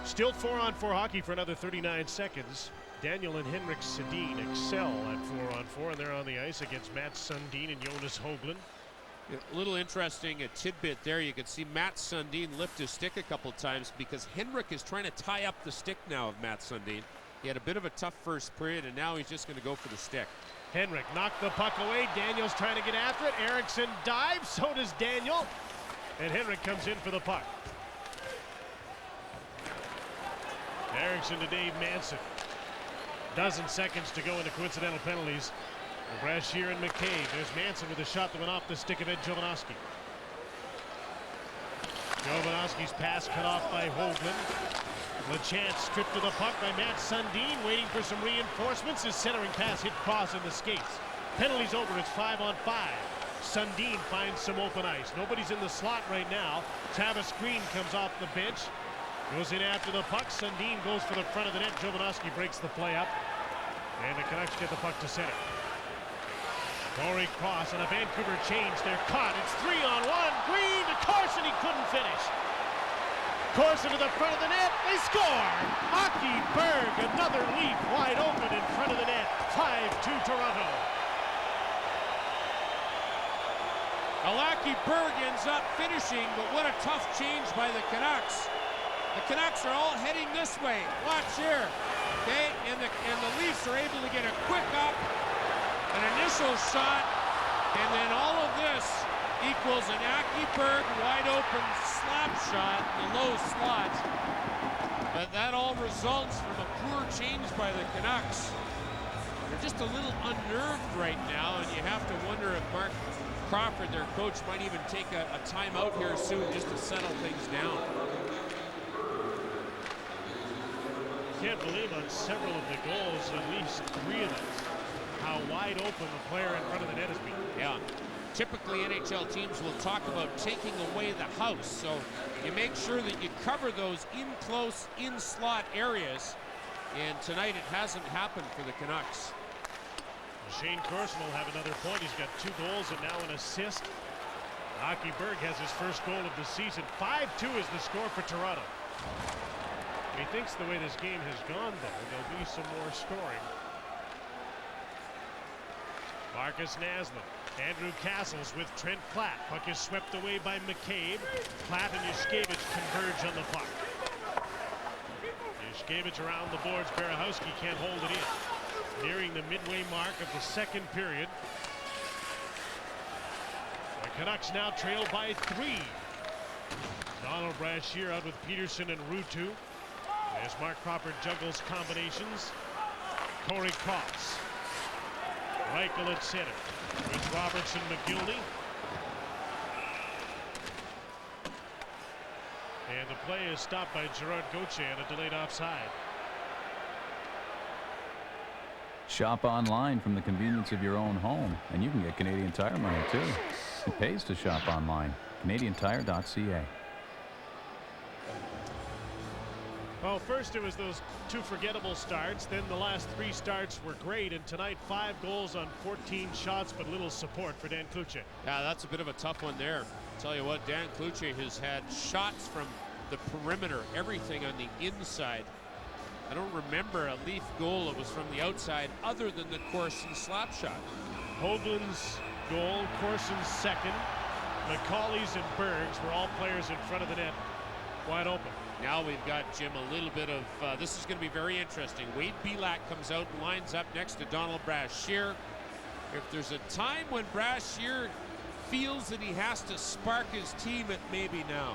Still 4-on-4 hockey for another 39 seconds. Daniel and Henrik Sedin excel at 4-on-4, and they're on the ice against Matt Sundin and Jonas Hoagland. A little interesting tidbit there. You can see Matt Sundin lift his stick a couple times because Henrik is trying to tie up the stick now of Matt Sundin. He had a bit of a tough first period, and now he's just going to go for the stick. Henrik knocked the puck away. Daniel's trying to get after it. Eriksson dives, so does Daniel. And Henrik comes in for the puck. Eriksson to Dave Manson. Dozen seconds to go into coincidental penalties. Brashear and McCabe. There's Manson with a shot that went off the stick of Ed Jovanovski. Jovanovski's pass cut off by Hoagland. LeChance stripped of the puck by Matt Sundin, waiting for some reinforcements. His centering pass hit Cross in the skates. Penalty's over. It's 5-on-5. Sundin finds some open ice. Nobody's in the slot right now. Travis Green comes off the bench. Goes in after the puck. Sundin goes for the front of the net. Jovanovski breaks the play up. And the Canucks get the puck to center. Corey Cross on a Vancouver change. They're caught. It's 3-on-1. Green to Carson. He couldn't finish. Carson to the front of the net. They score. Aki Berg, another leap wide open in front of the net. 5-2 Toronto. Aki Berg ends up finishing, but what a tough change by the Canucks. The Canucks are all heading this way. Watch here. Okay, and the Leafs are able to get a quick up, an initial shot, and then all of this equals an Aki Berg wide open slap shot in the low slot. But that all results from a poor change by the Canucks. They're just a little unnerved right now, and you have to wonder if Mark Crawford, their coach, might even take a timeout here soon just to settle things down. Can't believe on several of the goals, at least 3 of them, how wide open the player in front of the net has been. Yeah. Typically, NHL teams will talk about taking away the house, so you make sure that you cover those in-close, in-slot areas, and tonight it hasn't happened for the Canucks. Shane Corson will have another point. He's got 2 goals and now an assist. Aki Berg has his first goal of the season. 5-2 is the score for Toronto. He thinks the way this game has gone, though, there'll be some more scoring. Marcus Naslund. Andrew Castles with Trent Platt. Puck is swept away by McCabe. Platt and Yushkevich converge on the puck. Yushkevich around the boards. Berehowski can't hold it in. Nearing the midway mark of the second period. The Canucks now trail by 3. Donald Brashear out with Peterson and Ruutu. As Mark Crawford juggles combinations. Corey Cross. Reichel at center. With Robertson, McGillney. And the play is stopped by Gerard Gauthier on a delayed offside. Shop online from the convenience of your own home, and you can get Canadian Tire money too. It pays to shop online. CanadianTire.ca. Well, first it was those 2 forgettable starts, then the last 3 starts were great, and tonight 5 goals on 14 shots, but little support for Dan Cloutier. Yeah, that's a bit of a tough one there. Tell you what, Dan Cloutier has had shots from the perimeter, everything on the inside. I don't remember a Leaf goal that was from the outside other than the Corson slap shot. Hoagland's goal, Corson's second, McCauley's and Berg's were all players in front of the net, wide open. Now we've got, Jim, a little bit of, this is going to be very interesting. Wade Belak comes out and lines up next to Donald Brashear. If there's a time when Brashear feels that he has to spark his team, it may be now.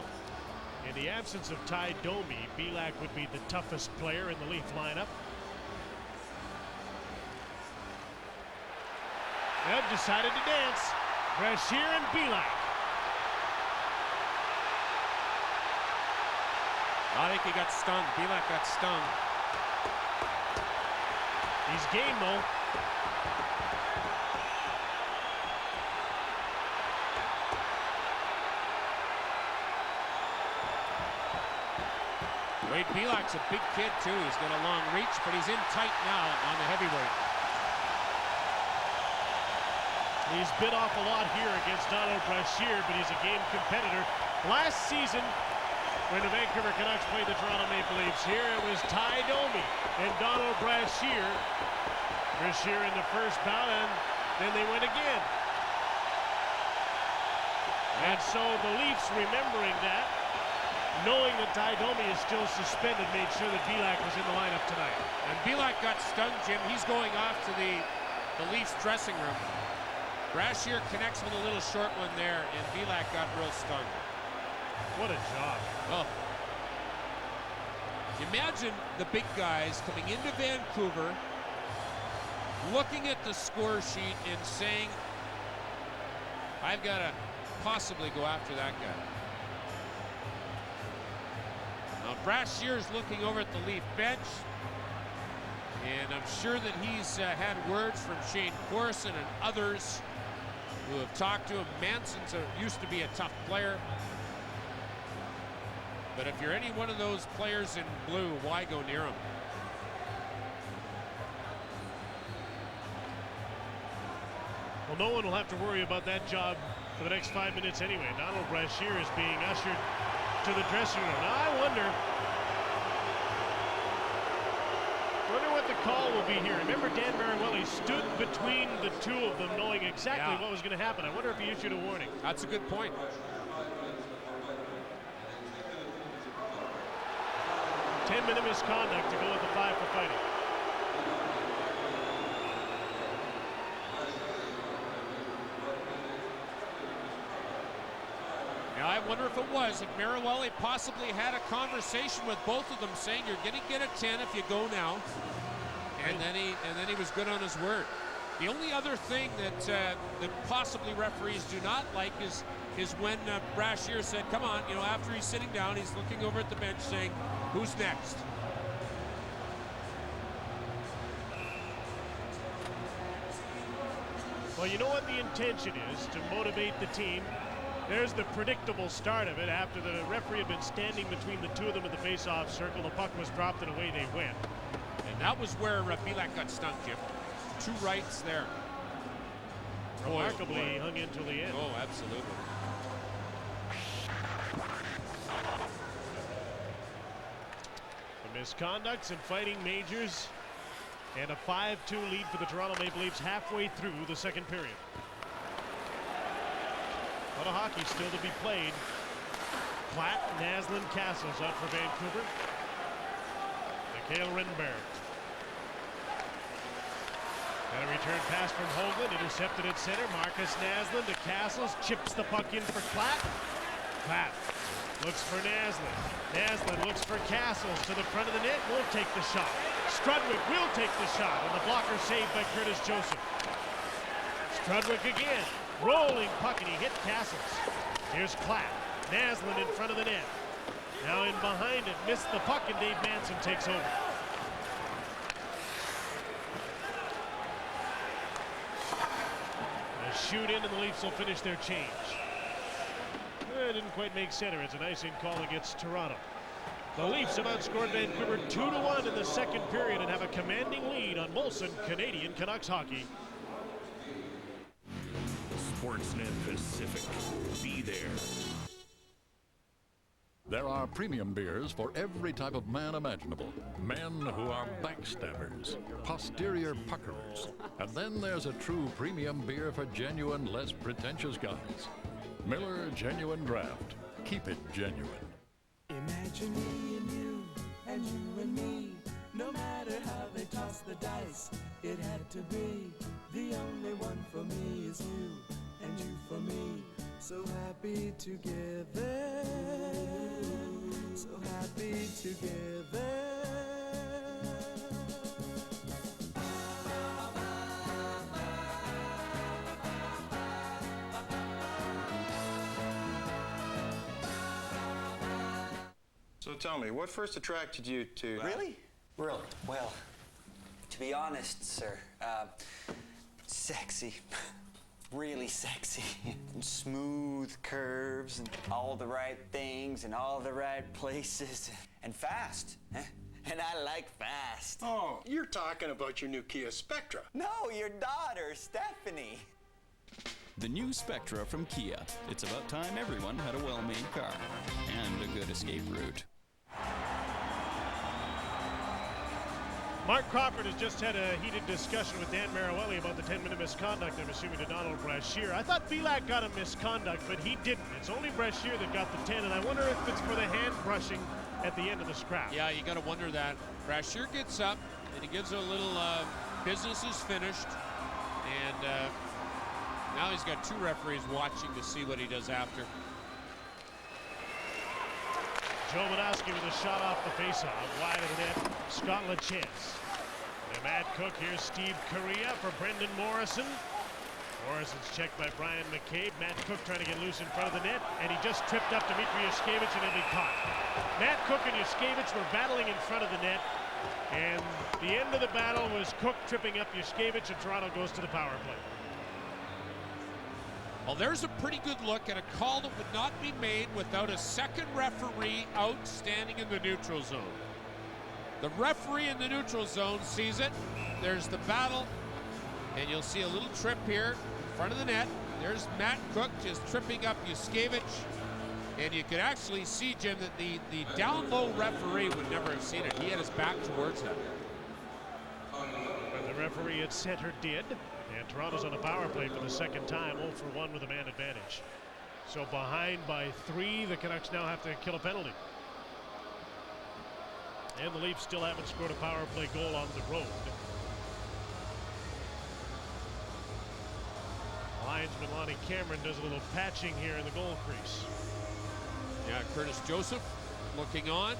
In the absence of Ty Domi, Belak would be the toughest player in the Leaf lineup. They've decided to dance. Brashear and Belak. I think he got stung. Belak got stung. He's game, though. Wade Belak's a big kid, too. He's got a long reach, but he's in tight now on the heavyweight. He's bit off a lot here against Donald Brashear, but he's a game competitor. Last season, when the Vancouver Canucks played the Toronto Maple Leafs here, it was Ty Domi and Donald Brashear. Brashear in the first bout, and then they went again. And so the Leafs, remembering that, knowing that Ty Domi is still suspended, made sure that Belak was in the lineup tonight. And Belak got stung, Jim. He's going off to the Leafs dressing room. Brashear connects with a little short one there, and Belak got real stung. What a job. Oh. Imagine the big guys coming into Vancouver, looking at the score sheet and saying, I've got to possibly go after that guy. Now Brashier's looking over at the Leaf bench, and I'm sure that he's had words from Shane Corson and others who have talked to him. Manson's used to be a tough player. But if you're any one of those players in blue, why go near him? Well, no one will have to worry about that job for the next 5 minutes anyway. Donald Brashear is being ushered to the dressing room. Now I wonder what the call will be here. Remember, Dan Mariwelli stood between the two of them, knowing exactly what was going to happen. I wonder if he issued a warning. That's a good point. 10-minute misconduct to go with the 5 for fighting. Now I wonder if it was, if Mariwelli possibly had a conversation with both of them saying you're going to get a 10 if you go now. And then he was good on his word. The only other thing that possibly referees do not like is when Brashear said, come on, you know, after he's sitting down, he's looking over at the bench saying, who's next? Well, you know what the intention is, to motivate the team. There's the predictable start of it. After the referee had been standing between the two of them at the face-off circle, the puck was dropped and away they went. And that was where Belak got stung, Jim. 2 rights there. Remarkably, he hung in till the end. Oh, absolutely. The misconducts and fighting majors, and a 5-2 lead for the Toronto Maple Leafs halfway through the second period. A lot of hockey still to be played. Platt, Naslund, Castles out for Vancouver. Mikhail Renberg. And a return pass from Hoagland, intercepted at center. Marcus Naslund to Castles, chips the puck in for Platt. Platt looks for Naslund. Naslund looks for Castles to the front of the net, won't take the shot. Strudwick will take the shot, and the blocker saved by Curtis Joseph. Strudwick again, rolling puck, and he hit Castles. Here's Platt. Naslund in front of the net. Now in behind it, missed the puck, and Dave Manson takes over. A shoot in, and the Leafs will finish their change. Didn't quite make center. It's an icing call against Toronto. The Leafs have outscored Vancouver 2-1 in the second period and have a commanding lead on Molson Canadian Canucks hockey. Sportsnet Pacific. Be there. There are premium beers for every type of man imaginable. Men who are backstabbers, posterior puckers. And then there's a true premium beer for genuine, less pretentious guys. Miller Genuine Draft. Keep it genuine. Imagine me and you and me. No matter how they toss the dice, it had to be. The only one for me is you and you for me. So happy together, so happy together. So tell me, what first attracted you to... Really? Really? Well, to be honest, sir, sexy. Really sexy. And smooth curves and all the right things and all the right places. And fast. And I like fast. Oh, you're talking about your new Kia Spectra. No, your daughter, Stephanie. The new Spectra from Kia. It's about time everyone had a well-made car and a good escape route. Mark Crawford has just had a heated discussion with Dan Marawelli about the 10-minute misconduct, I'm assuming, to Donald Brashear. I thought Belak got a misconduct, but he didn't. It's only Brashear that got the 10, and I wonder if it's for the hand brushing at the end of the scrap. Yeah, you got to wonder that. Brashear gets up, and he gives a little business is finished, and now he's got 2 referees watching to see what he does after. Jovanovski with a shot off the faceoff, wide of the net. Scotland chance. And Matt Cook, here's Steve Correa for Brendan Morrison. Morrison's checked by Brian McCabe. Matt Cook trying to get loose in front of the net, and he just tripped up Dmitry Yushkevich and he'll be caught. Matt Cook and Yushkevich were battling in front of the net, and the end of the battle was Cook tripping up Yushkevich, and Toronto goes to the power play. Well, there's a pretty good look at a call that would not be made without a second referee out standing in the neutral zone. The referee in the neutral zone sees it. There's the battle, and you'll see a little trip here in front of the net. There's Matt Cook just tripping up Yushkevich, and you could actually see, Jim, that the down low referee would never have seen it. He had his back towards it. But the referee at center did. And Toronto's on the power play for the second time, 0 for 1 with a man advantage. So behind by 3, the Canucks now have to kill a penalty. And the Leafs still haven't scored a power play goal on the road. Linesman Lonnie Cameron does a little patching here in the goal crease. Yeah, Curtis Joseph looking on.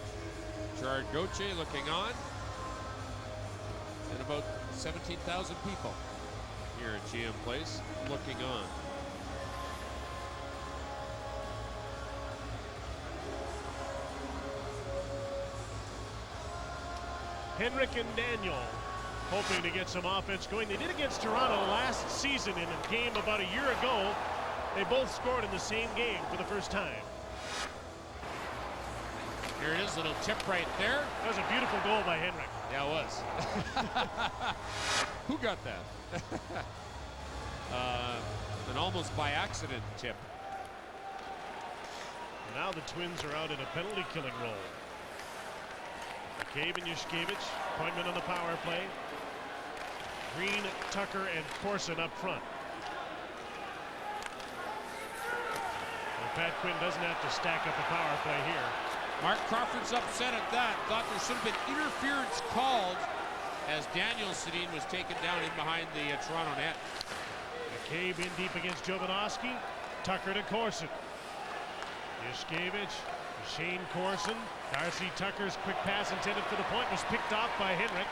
Gerard Gauthier looking on. And about 17,000 people here at GM Place looking on. Henrik and Daniel hoping to get some offense going. They did against Toronto last season in a game about a year ago. They both scored in the same game for the first time. Here it is, little tip right there. That was a beautiful goal by Henrik. Yeah, it was. Who got that? An almost by accident tip. Now the Twins are out in a penalty killing role. McCabe and Yushkevich, appointment on the power play. Green, Tucker, and Corson up front. Well, Pat Quinn doesn't have to stack up a power play here. Mark Crawford's upset at that. Thought there should have been interference called as Daniel Sedin was taken down in behind the Toronto net. McCabe in deep against Jovanovski. Tucker to Corson. Yushkevich, Shane Corson. Darcy Tucker's quick pass intended for the point was picked off by Henrik.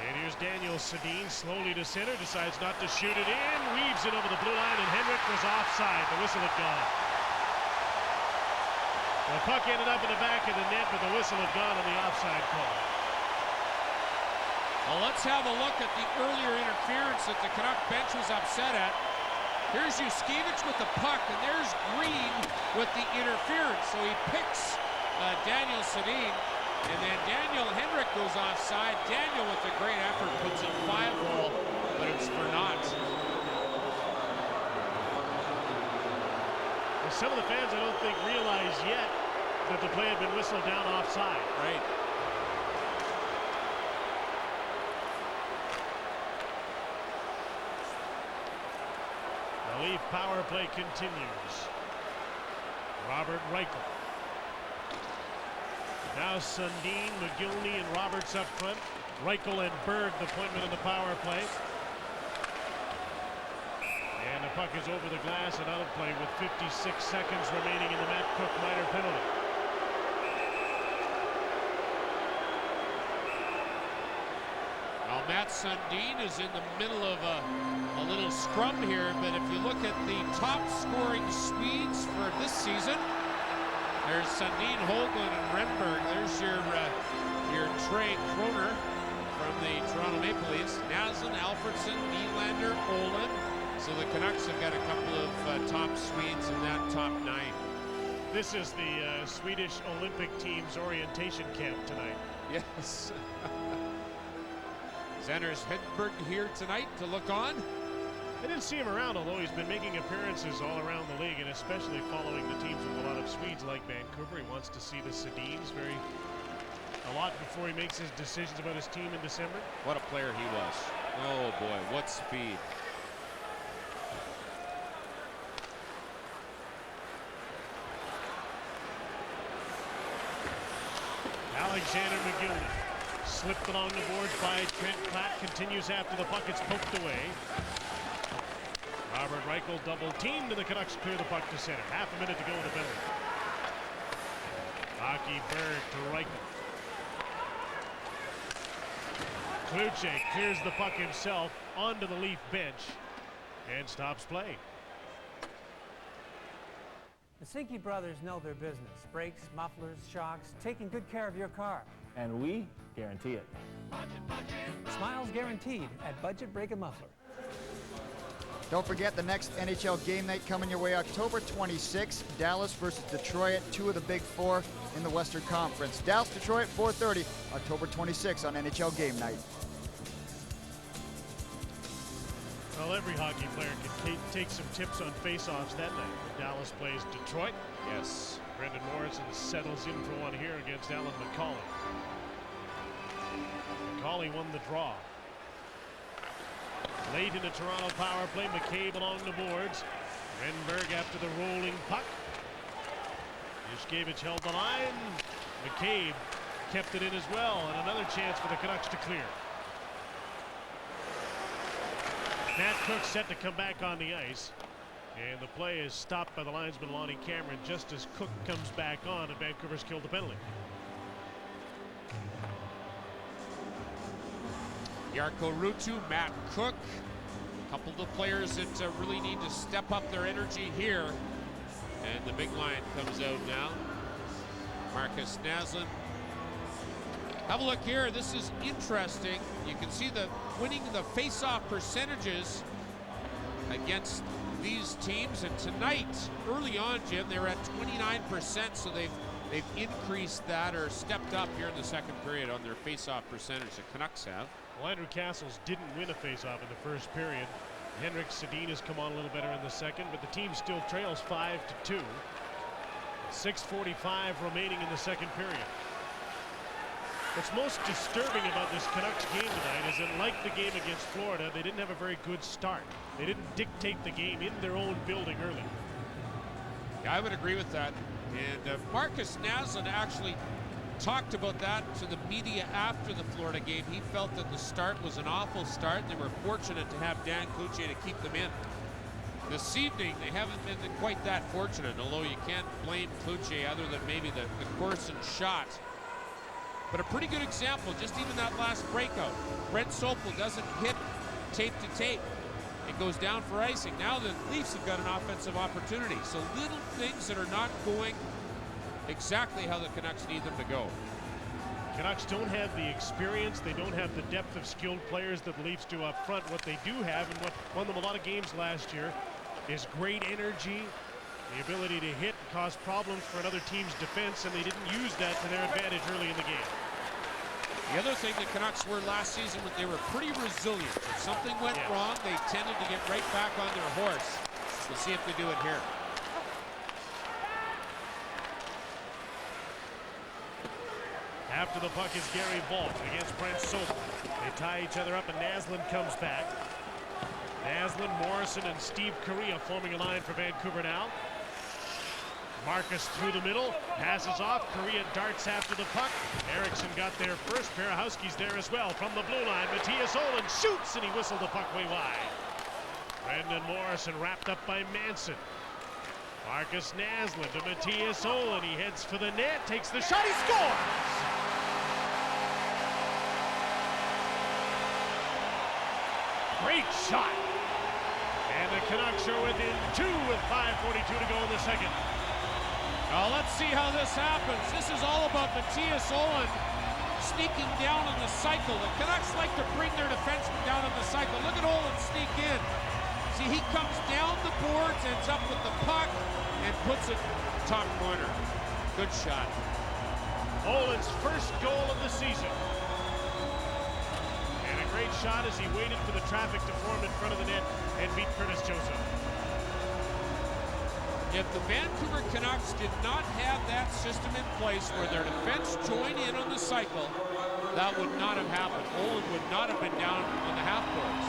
And here's Daniel Sedin slowly to center, decides not to shoot it in, weaves it over the blue line, and Henrik was offside. The whistle had gone. The puck ended up in the back of the net, but the whistle had gone on the offside call. Well, let's have a look at the earlier interference that the Canuck bench was upset at. Here's Yushkevich with the puck, and there's Green with the interference. So he picks Daniel Sedin, and then Henrik goes offside. Daniel with a great effort puts it 5-hole, but it's for naught. Some of the fans, I don't think, realize yet that the play had been whistled down offside. Right. The Leaf power play continues. Robert Reichel. Now Sundin, McGillney, and Roberts up front. Reichel and Berg, the appointment on the power play. And the puck is over the glass and out of play with 56 seconds remaining in the Matt Cook minor penalty. Well, Matt Sundin is in the middle of a little scrum here, but if you look at the top scoring Swedes for this season, there's Sundin, Hoagland, and Renberg. There's your Trey Kroner from the Toronto Maple Leafs. Naslund, Alfredsson, Nylander, Olin. So the Canucks have got a couple of top Swedes in that top 9. This is the Swedish Olympic team's orientation camp tonight. Yes. Anders Hedberg here tonight to look on. I didn't see him around, although he's been making appearances all around the league, and especially following the teams with a lot of Swedes like Vancouver. He wants to see the Sedins, very a lot before he makes his decisions about his team in December. What a player he was. Oh boy, what speed. Alexander McGilden slipped along the boards by Trent Platt, continues after the puck, it's poked away. Robert Reichel double teamed and the Canucks clear the puck to center. Half a minute to go in the penalty. Hockey Berg to Reichel. Kluche clears the puck himself onto the Leaf bench and stops play. The Sinky brothers know their business. Brakes, mufflers, shocks, taking good care of your car. And we guarantee it. Smiles guaranteed at Budget Brake and Muffler. Don't forget the next NHL game night coming your way October 26th. Dallas versus Detroit, two of the big four in the Western Conference. Dallas, Detroit, 4:30, October 26th on NHL game night. Well, every hockey player can take some tips on face-offs that night. Dallas plays Detroit. Yes. Brendan Morrison settles in for one here against Alan McCauley. McCauley won the draw. Late in the Toronto power play, McCabe along the boards. Renberg after the rolling puck. Yushkevich held the line. McCabe kept it in as well, and another chance for the Canucks to clear. Matt Cook set to come back on the ice, and the play is stopped by the linesman Lonnie Cameron just as Cook comes back on, and Vancouver's killed the penalty. Jarkko Ruutu, Matt Cook, a couple of the players that really need to step up their energy here. And the big line comes out now. Marcus Naslund. Have a look here. This is interesting. You can see the winning the face-off percentages against these teams. And tonight, early on, Jim, they were at 29%, so they've increased that or stepped up here in the second period on their face-off percentage. The Canucks have. Well, Andrew Castles didn't win a face-off in the first period. Henrik Sedin has come on a little better in the second, but the team still trails 5-2. 6:45 remaining in the second period. What's most disturbing about this Canucks game tonight is that, like the game against Florida, they didn't have a very good start. They didn't dictate the game in their own building early. Yeah, I would agree with that. And Marcus Naslund actually talked about that to the media after the Florida game. He felt that the start was an awful start, and they were fortunate to have Dan Cloutier to keep them in. This evening, they haven't been quite that fortunate, although you can't blame Cloutier other than maybe the Corson shot. But a pretty good example, just even that last breakout. Brent Sopel doesn't hit tape to tape. It goes down for icing. Now the Leafs have got an offensive opportunity. So little things that are not going exactly how the Canucks need them to go. Canucks don't have the experience. They don't have the depth of skilled players that the Leafs do up front. What they do have, and what won them a lot of games last year, is great energy, the ability to hit and cause problems for another team's defense, and they didn't use that to their advantage early in the game. The other thing the Canucks were last season, they were pretty resilient. If something went wrong, they tended to get right back on their horse. We'll see if they do it here. After the puck is Gary Volk against Brent Sopel. They tie each other up, and Naslund comes back. Naslund, Morrison, and Steve Correa forming a line for Vancouver now. Marcus through the middle, passes off. Correa darts after the puck. Eriksson got there first. Perahowski's there as well from the blue line. Matthias Olin shoots, and he whistled the puck way wide. Brendan Morrison wrapped up by Manson. Marcus Naslund to Matthias Olin. He heads for the net, takes the shot, he scores! Great shot. And the Canucks are within 2 with 5:42 to go in the second. Now let's see how this happens. This is all about Matthias Olin sneaking down on the cycle. The Canucks like to bring their defenseman down on the cycle. Look at Olin sneak in. See, he comes down the boards, ends up with the puck, and puts it top corner. Good shot. Olin's first goal of the season. And a great shot as he waited for the traffic to form in front of the net and beat Curtis Joseph. If the Vancouver Canucks did not have that system in place where their defense joined in on the cycle, that would not have happened. Olin would not have been down on the half boards.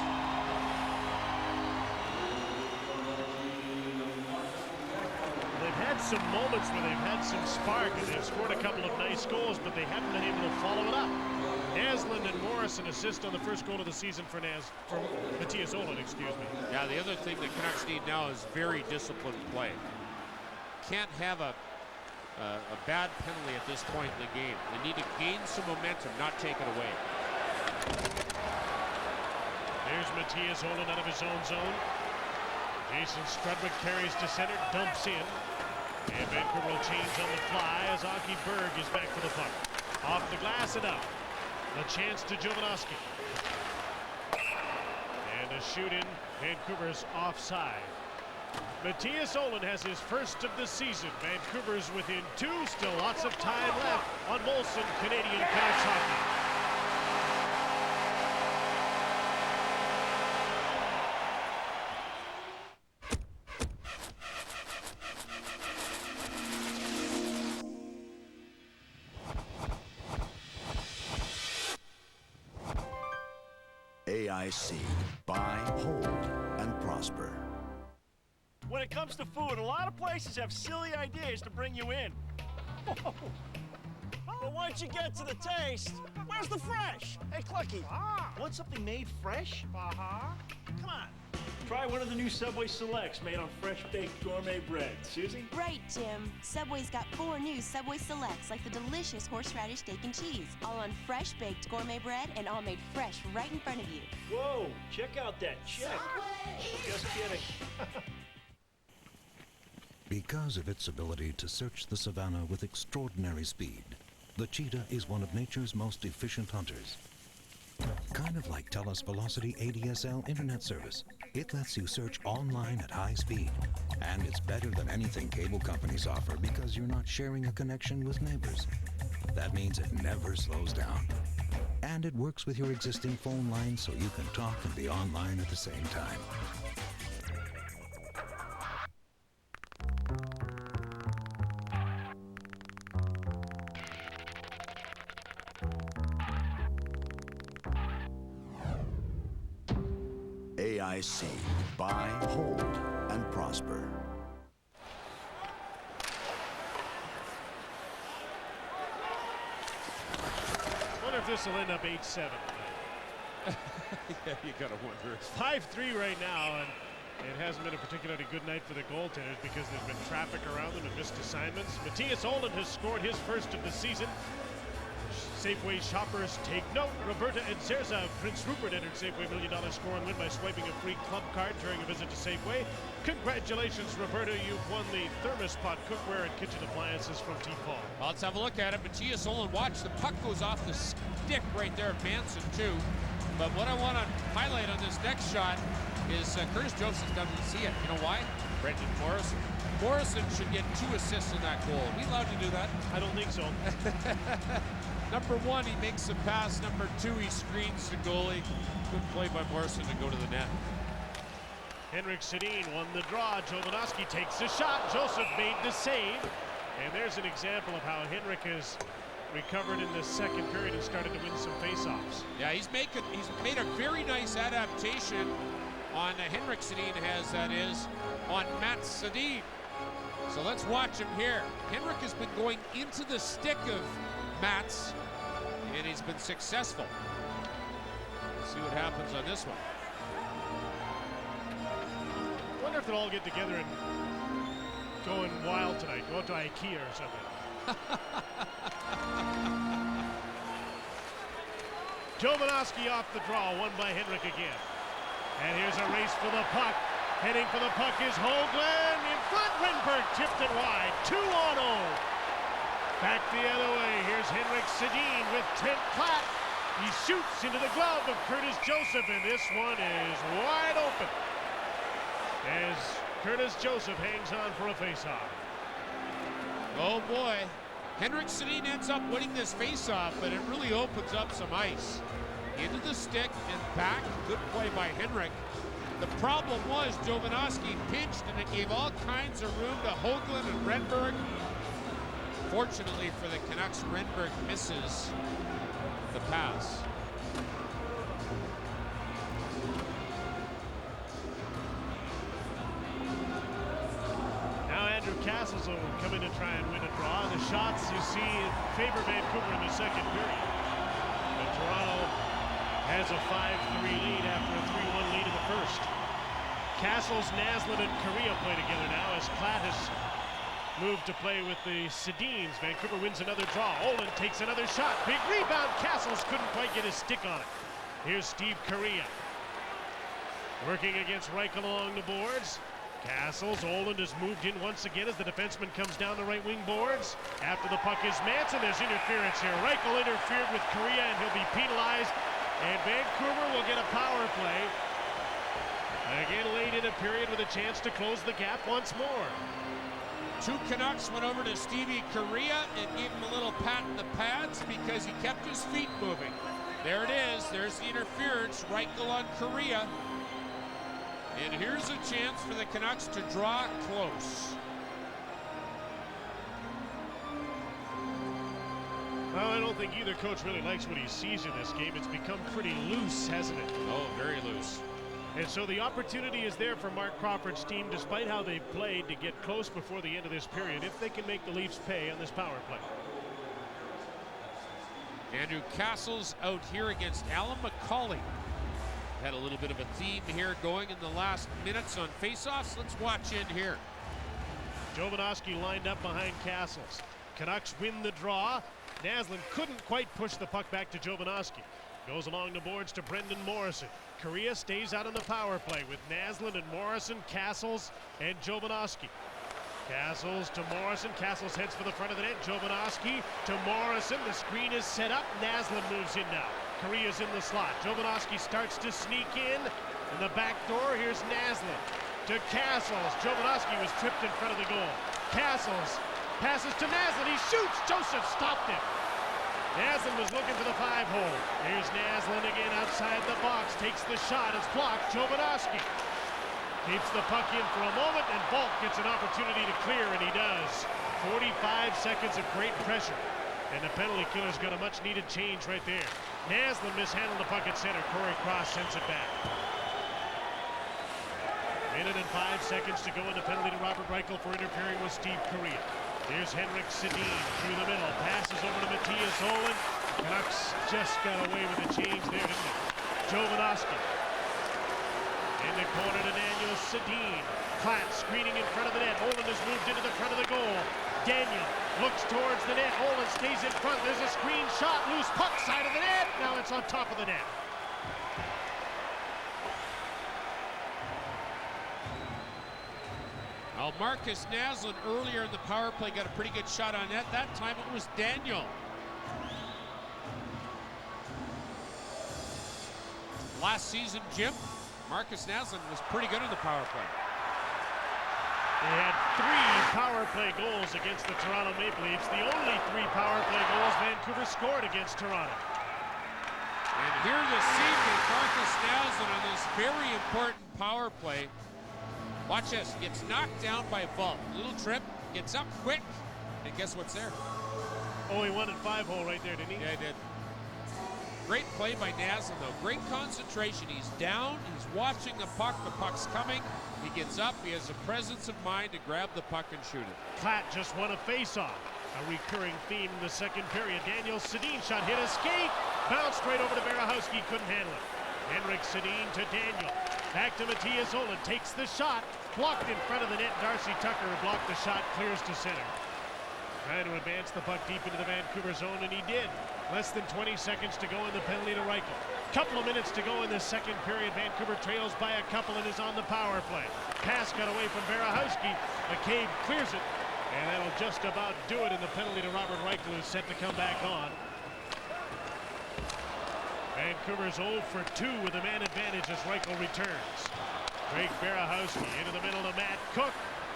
They've had some moments where they've had some spark and they've scored a couple of nice goals, but they haven't been able to follow it up. Naslund and Morris an assist on the first goal of the season for Matthias Olin, excuse me. Yeah, the other thing the Canucks need now is very disciplined play. Can't have a bad penalty at this point in the game. They need to gain some momentum, not take it away. There's Matthias Olin out of his own zone. Jason Strudwick carries to center, dumps in. And Vancouver will change on the fly as Aki Berg is back for the puck. Off the glass and out. A chance to Jovanovski. And a shoot in. Vancouver's offside. Matthias Olin has his first of the season. Vancouver's within 2. Still lots of time left on Molson Canadian Canucks hockey. AIC. Buy, hold, and prosper. When it comes to food, a lot of places have silly ideas to bring you in. But once you get to the taste, where's the fresh? Hey, Clucky, want something made fresh? Come on. Try one of the new Subway Selects made on fresh-baked gourmet bread. Susie? Right, Tim. Subway's got 4 new Subway Selects, like the delicious horseradish steak and cheese, all on fresh-baked gourmet bread and all made fresh right in front of you. Whoa, check out that check. Just kidding. Because of its ability to search the savanna with extraordinary speed, the cheetah is one of nature's most efficient hunters. Kind of like TELUS Velocity ADSL internet service. It lets you search online at high speed. And it's better than anything cable companies offer because you're not sharing a connection with neighbors. That means it never slows down. And it works with your existing phone line so you can talk and be online at the same time. AIC. Buy, hold, and prosper. I wonder if this will end up 8-7. Yeah, you gotta wonder. It's 5-3 right now, and it hasn't been a particularly good night for the goaltenders because there's been traffic around them and missed assignments. Matthias Olin has scored his first of the season. Safeway shoppers take note. Roberta and Zerza. Prince Rupert entered Safeway $1 million score and win by swiping a free club card during a visit to Safeway. Congratulations, Roberta. You've won the Thermos-Pot cookware and kitchen appliances from T-Paul. Well, let's have a look at it. Matthias Olin, watch. The puck goes off the stick right there of Manson, too. But what I want to highlight on this next shot is Curtis Joseph doesn't see it. You know why? Brendan Morrison. Morrison should get 2 assists in that goal. Are we allowed to do that? I don't think so. Number 1, he makes the pass. Number 2, he screens the goalie. Good play by Morrison to go to the net. Henrik Sedin won the draw. Jovanovski takes the shot. Joseph made the save. And there's an example of how Henrik has recovered in the second period and started to win some faceoffs. Yeah, he's made a very nice adaptation on Henrik Sedin, as that is, on Matt Sedin. So let's watch him here. Henrik has been going into the stick of Matt's, and he's been successful. Let's see what happens on this one. I wonder if they'll all get together and going wild tonight. Go out to IKEA or something. Jovanovski off the draw, won by Henrik again. And here's a race for the puck. Heading for the puck is Hoagland. In front, Winberg tipped it wide. 2-on-0. Back the other way. Here's Henrik Sedin with Trent Platt. He shoots into the glove of Curtis Joseph, and this one is wide open as Curtis Joseph hangs on for a faceoff. Oh boy. Henrik Sedin ends up winning this faceoff, but it really opens up some ice. Into the stick and back. Good play by Henrik. The problem was Jovanovski pinched, and it gave all kinds of room to Hoagland and Renberg. Fortunately for the Canucks, Renberg misses the pass. Now Andrew Castles will come in to try and win a draw. The shots you see favor Vancouver in the second period. But Toronto has a 5-3 lead after a 3-1 lead in the first. Castles, Naslund, and Correa play together now as Platt has moved to play with the Sedins. Vancouver wins another draw. Olin takes another shot. Big rebound. Castles couldn't quite get his stick on it. Here's Steve Correa working against Reichel along the boards. Castles, Olin has moved in once again as the defenseman comes down the right wing boards. After the puck is Manson, there's interference here. Reichel interfered with Correa and he'll be penalized. And Vancouver will get a power play. Again late in a period with a chance to close the gap once more. Two Canucks went over to Stevie Correa and gave him a little pat in the pads because he kept his feet moving. There it is. There's the interference. Reichel on Correa. And here's a chance for the Canucks to draw close. Well, I don't think either coach really likes what he sees in this game. It's become pretty loose, hasn't it? Oh, very loose. And so the opportunity is there for Mark Crawford's team, despite how they've played, to get close before the end of this period if they can make the Leafs pay on this power play. Andrew Castles out here against Alan McCauley. Had a little bit of a theme here going in the last minutes on faceoffs. Let's watch in here. Jovanovski lined up behind Castles. Canucks win the draw. Naslund couldn't quite push the puck back to Jovanovski. Goes along the boards to Brendan Morrison. Correa stays out on the power play with Naslund and Morrison, Castles, and Jovanovski. Castles to Morrison. Castles heads for the front of the net. Jovanovski to Morrison. The screen is set up. Naslund moves in now. Correa's in the slot. Jovanovski starts to sneak in the back door. Here's Naslund to Castles. Jovanovski was tripped in front of the goal. Castles passes to Naslund. He shoots. Joseph stopped him. Naslund was looking for the 5-hole. Here's Naslund again outside the box. Takes the shot. It's blocked. Jovanovski keeps the puck in for a moment, and Volk gets an opportunity to clear, and he does. 45 seconds of great pressure, and the penalty killer's got a much-needed change right there. Naslund mishandled the puck at center. Corey Cross sends it back. Minute and 5 seconds to go in the penalty to Robert Reichel for interfering with Steve Correa. Here's Henrik Sedin through the middle. Passes over to Matthias Olin. Canucks just got away with a change there, didn't they? Jovanovski in the corner to Daniel Sedin. Platt screening in front of the net. Olin has moved into the front of the goal. Daniel looks towards the net. Olin stays in front. There's a screen shot. Loose puck, side of the net. Now it's on top of the net. Well, Marcus Naslund earlier in the power play got a pretty good shot on net. That time it was Daniel. Last season, Jim, Marcus Naslund was pretty good in the power play. They had 3 power play goals against the Toronto Maple Leafs. The only 3 power play goals Vancouver scored against Toronto. And here this evening, Marcus Naslund on this very important power play. Watch this, gets knocked down by Volk. Little trip, gets up quick, and guess what's there? Oh, he wanted 5-hole right there, didn't he? Yeah, he did. Great play by Naslund, though. Great concentration. He's down, he's watching the puck's coming. He gets up, he has the presence of mind to grab the puck and shoot it. Platt just won a face-off. A recurring theme in the second period. Daniel Sedin shot, hit a skate, bounced right over to Berehowski, couldn't handle it. Henrik Sedin to Daniel. Back to Matthias Olin, takes the shot, blocked in front of the net. Darcy Tucker blocked the shot, clears to center. Trying to advance the puck deep into the Vancouver zone, and he did. Less than 20 seconds to go in the penalty to Reichel. Couple of minutes to go in this second period. Vancouver trails by a couple and is on the power play. Pass got away from Berehowski. McCabe clears it, and that'll just about do it in the penalty to Robert Reichel, who's set to come back on. Vancouver's 0 for 2 with a man advantage as Reichel returns. Drake Berehowski into the middle to Matt Cook.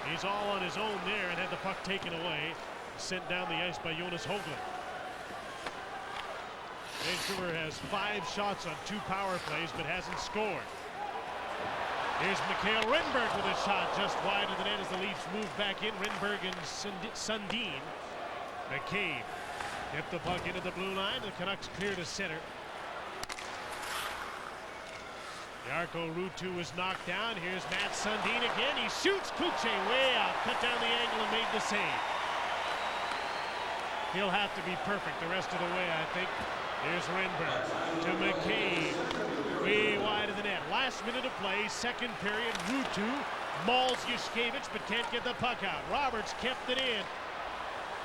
He's all on his own there and had the puck taken away. Sent down the ice by Jonas Hoagland. Vancouver has 5 shots on 2 power plays but hasn't scored. Here's Mikhail Rinberg with a shot just wide of the net as the Leafs move back in. Rinberg and Sundin. McCabe tipped the puck into the blue line. The Canucks clear to center. Jarkko Ruutu was knocked down. Here's Matt Sundin again. He shoots. Kluche way out. Cut down the angle and made the save. He'll have to be perfect the rest of the way, I think. Here's Rinberg to McCabe. Way wide of the net. Last minute of play, second period. Ruutu mauls Yushkevich but can't get the puck out. Roberts kept it in.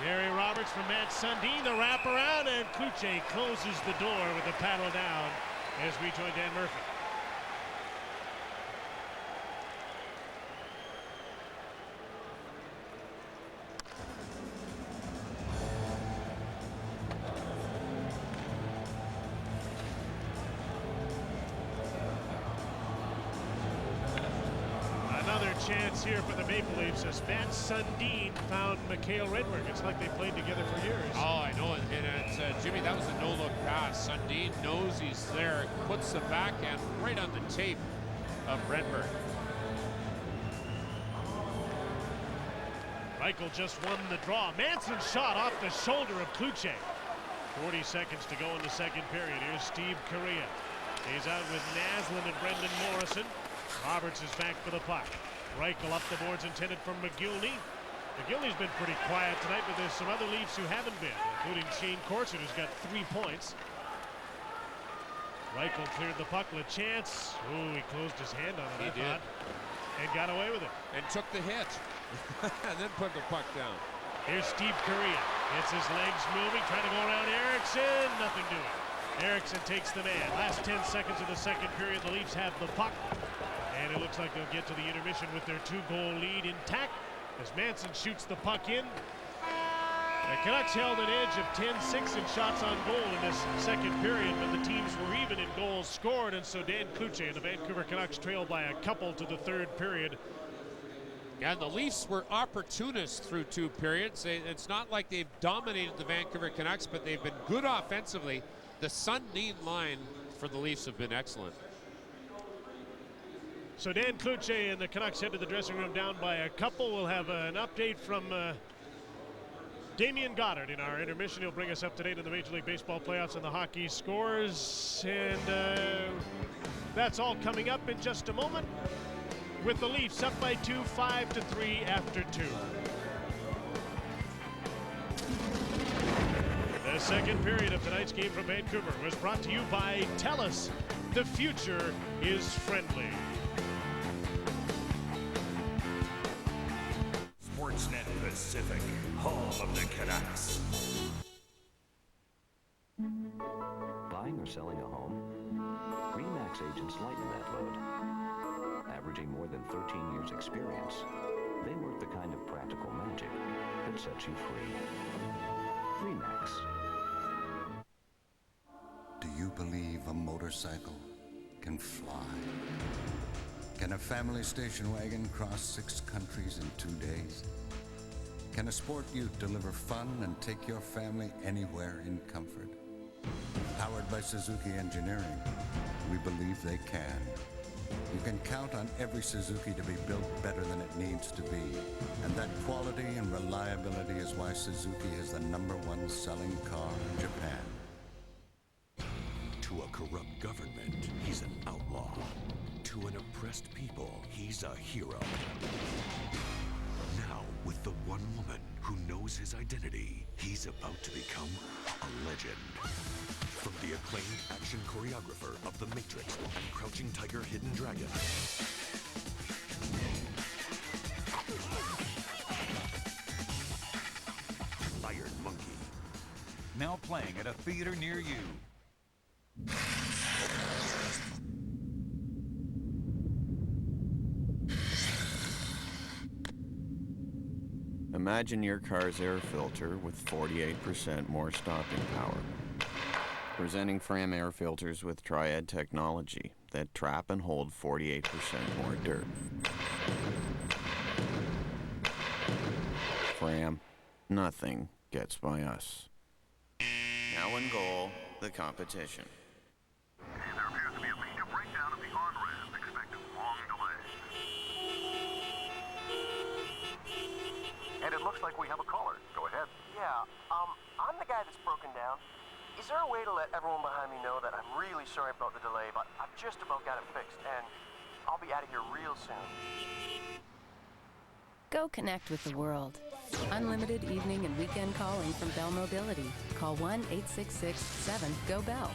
Gary Roberts from Matt Sundin. The wraparound, and Kluche closes the door with the paddle down as we join Dan Murphy. Chance here for the Maple Leafs as Matt Sundin found Mikhail Rinberg. It's like they played together for years. Oh, I know. And it's, Jimmy, that was a no-look pass. Sundin knows he's there, puts the backhand right on the tape of Rinberg. Reichel just won the draw. Manson shot off the shoulder of Kluche. 40 seconds to go in the second period. Here's Steve Correa. He's out with Naslund and Brendan Morrison. Roberts is back for the puck. Reichel up the boards intended for McGillney. McGillney's been pretty quiet tonight, but there's some other Leafs who haven't been, including Shane Corson, who's got 3 points. Reichel cleared the puck with a chance. Ooh, he closed his hand on it, I thought, and got away with it. And took the hit. And then put the puck down. Here's Steve Correa. Gets his legs moving, trying to go around Eriksson. Nothing doing. Eriksson takes the man. Last 10 seconds of the second period, the Leafs have the puck. And it looks like they'll get to the intermission with their 2-goal lead intact as Manson shoots the puck in. The Canucks held an edge of 10-6 in shots on goal in this second period, but the teams were even in goals scored, and so Dan Kluche and the Vancouver Canucks trailed by a couple to the third period. And the Leafs were opportunists through 2 periods. It's not like they've dominated the Vancouver Canucks, but they've been good offensively. The Sundin line for the Leafs have been excellent. So Dan Kluche and the Canucks head to the dressing room down by a couple. We'll have an update from Damian Goddard in our intermission. He'll bring us up to date on the Major League Baseball playoffs and the hockey scores. And that's all coming up in just a moment, with the Leafs up by 2, 5-3 after 2. The second period of tonight's game from Vancouver was brought to you by TELUS. The future is friendly. Sportsnet Pacific, home of the Canucks. Buying or selling a home? RE/MAX agents lighten that load. Averaging more than 13 years experience, they work the kind of practical magic that sets you free. RE/MAX. Do you believe a motorcycle can fly? Can a family station wagon cross 6 countries in 2 days? Can a sport ute deliver fun and take your family anywhere in comfort? Powered by Suzuki Engineering, we believe they can. You can count on every Suzuki to be built better than it needs to be. And that quality and reliability is why Suzuki is the #1 selling car in Japan. To a corrupt government, he's an outlaw. To an oppressed people, he's a hero. Now, with the one woman who knows his identity, he's about to become a legend. From the acclaimed action choreographer of The Matrix and Crouching Tiger, Hidden Dragon, Iron Monkey. Now playing at a theater near you. Imagine your car's air filter with 48% more stopping power. Presenting Fram air filters with Triad technology that trap and hold 48% more dirt. Fram, nothing gets by us. Now in goal, the competition. There appears to be a major breakdown of the on-ramp. Expect a long delay. looks like we have a caller. Go ahead. Yeah, I'm the guy that's broken down. Is there a way to let everyone behind me know that I'm really sorry about the delay, but I've just about got it fixed, and I'll be out of here real soon? Go connect with the world. Unlimited evening and weekend calling from Bell Mobility. Call 1-866-7-GO-BELL.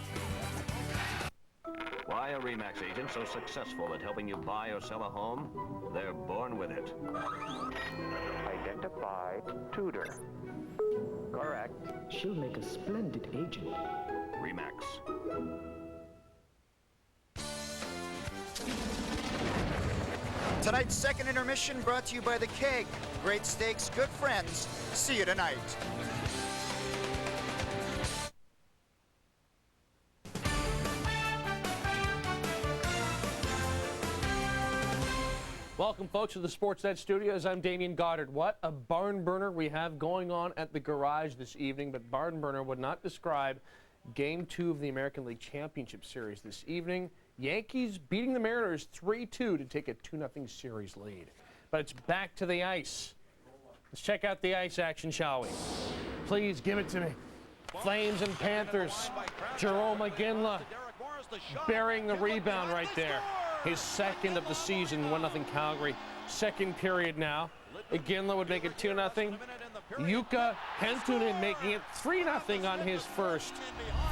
Why are RE/MAX agents so successful at helping you buy or sell a home? They're born with it. Identify Tudor. Correct. She'll make a splendid agent. RE/MAX. Tonight's second intermission brought to you by The Keg. Great steaks, good friends. See you tonight. Welcome, folks, to the Sportsnet Studios. I'm Damian Goddard. What a barn burner we have going on at the garage this evening, but barn burner would not describe Game 2 of the American League Championship Series this evening. Yankees beating the Mariners 3-2 to take a 2-0 series lead. But it's back to the ice. Let's check out the ice action, shall we? Please give it to me. Flames and Panthers. Jerome McGinley burying the rebound right there. His second of the season, 1-0 Calgary. Second period now. McGinley would make it 2-0. Jukka Hentunen making it 3-0 on his first.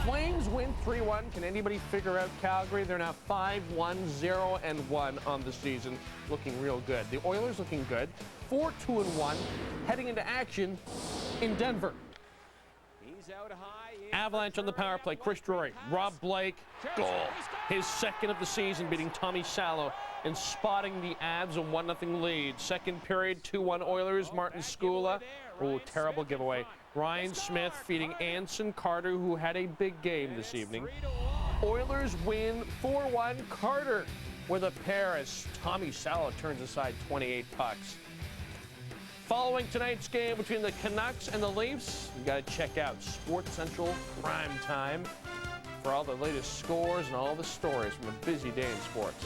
Flames win 3-1. Can anybody figure out Calgary? They're now 5-1-0-1 on the season. Looking real good. The Oilers looking good. 4-2-1. Heading into action in Denver. Avalanche on the power play. Chris Drury, Rob Blake, goal. His second of the season, beating Tommy Salo and spotting the Avs a 1-0 lead. Second period, 2-1 Oilers. Martin Skula. Oh, terrible giveaway. Ryan Smith feeding Anson Carter, who had a big game this evening. Oilers win 4-1. Carter with a pair as Tommy Salo turns aside 28 pucks. Following tonight's game between the Canucks and the Leafs, you got to check out Sports Central Prime Time for all the latest scores and all the stories from a busy day in sports.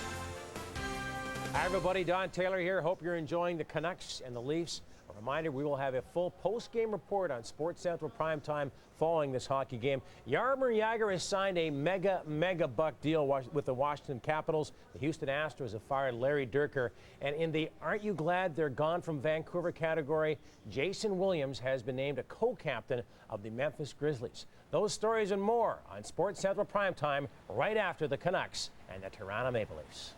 Hi, everybody. Don Taylor here. Hope you're enjoying the Canucks and the Leafs. A reminder, we will have a full post-game report on Sports Central Prime Time following this hockey game. Jaromir Jagr has signed a mega buck deal with the Washington Capitals. The Houston Astros have fired Larry Dierker. And in the Aren't You Glad They're Gone from Vancouver category, Jason Williams has been named a co-captain of the Memphis Grizzlies. Those stories and more on Sports Central Prime Time right after the Canucks and the Toronto Maple Leafs.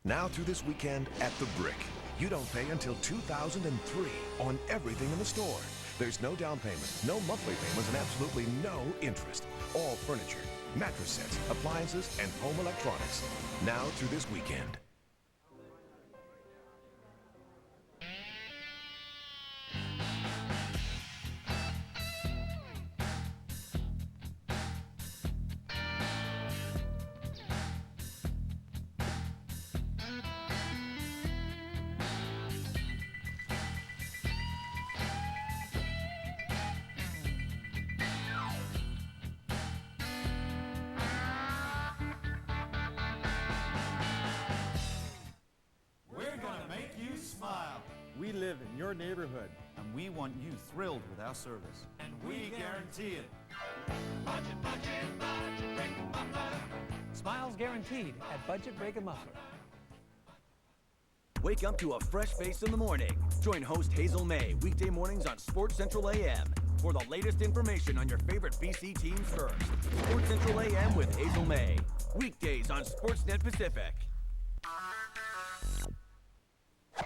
Now through this weekend at the Brick. You don't pay until 2003 on everything in the store. There's no down payment, no monthly payments, and absolutely no interest. All furniture, mattress sets, appliances, and home electronics. Now through this weekend. We live in your neighborhood, and we want you thrilled with our service. And we guarantee it. Budget Break Muffler. Smiles guaranteed at Budget Break a Muffler. Wake up to a fresh face in the morning. Join host Hazel May weekday mornings on Sports Central AM for the latest information on your favorite BC teams first. Sports Central AM with Hazel May. Weekdays on Sportsnet Pacific.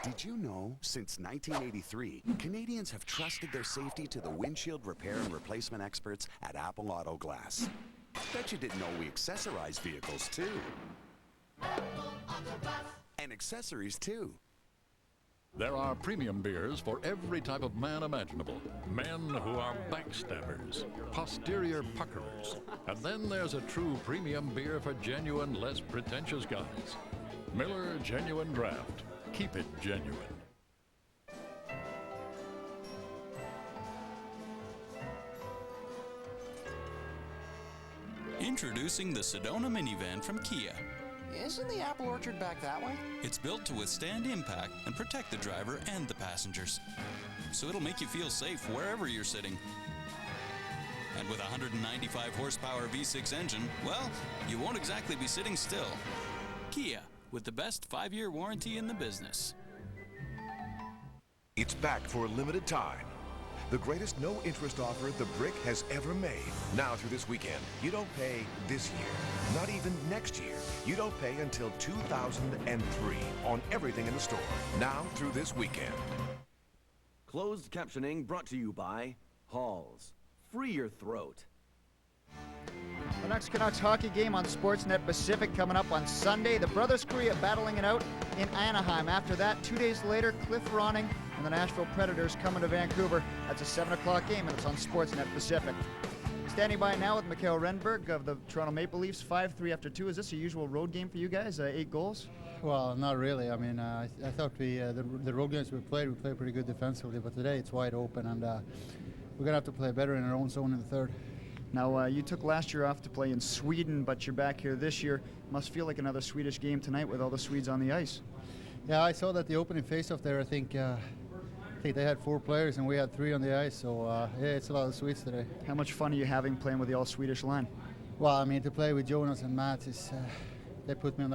Did you know, since 1983, Canadians have trusted their safety to the windshield repair and replacement experts at Apple Auto Glass? Bet you didn't know we accessorize vehicles, too. And accessories, too. There are premium beers for every type of man imaginable. Men who are backstabbers, posterior puckerers. And then there's a true premium beer for genuine, less pretentious guys. Miller Genuine Draft. Keep it genuine. Introducing the Sedona minivan from Kia. Isn't the apple orchard back that way? It's built to withstand impact and protect the driver and the passengers. So it'll make you feel safe wherever you're sitting. And with a 195 horsepower V6 engine, well, you won't exactly be sitting still. Kia, with the best 5-year warranty in the business. It's back for a limited time. The greatest no-interest offer the Brick has ever made. Now through this weekend, you don't pay this year, not even next year. You don't pay until 2003 on everything in the store. Now through this weekend. Closed captioning brought to you by Halls. Free your throat. The next Canucks hockey game on Sportsnet Pacific coming up on Sunday. The Brothers Korea battling it out in Anaheim. After that, 2 days later, Cliff Ronning and the Nashville Predators coming to Vancouver. That's a 7 o'clock game, and it's on Sportsnet Pacific. Standing by now with Mikhail Renberg of the Toronto Maple Leafs, 5-3 after 2. Is this a usual road game for you guys, 8 goals? Well, not really. I mean, I thought the road games we played pretty good defensively, but today it's wide open, and we're going to have to play better in our own zone in the third. Now, you took last year off to play in Sweden, but you're back here this year. Must feel like another Swedish game tonight with all the Swedes on the ice. Yeah, I saw that the opening face-off there. I think they had 4 players and we had 3 on the ice. So yeah, it's a lot of Swedes today. How much fun are you having playing with the all-Swedish line? Well, I mean, to play with Jonas and Mats is they put me on the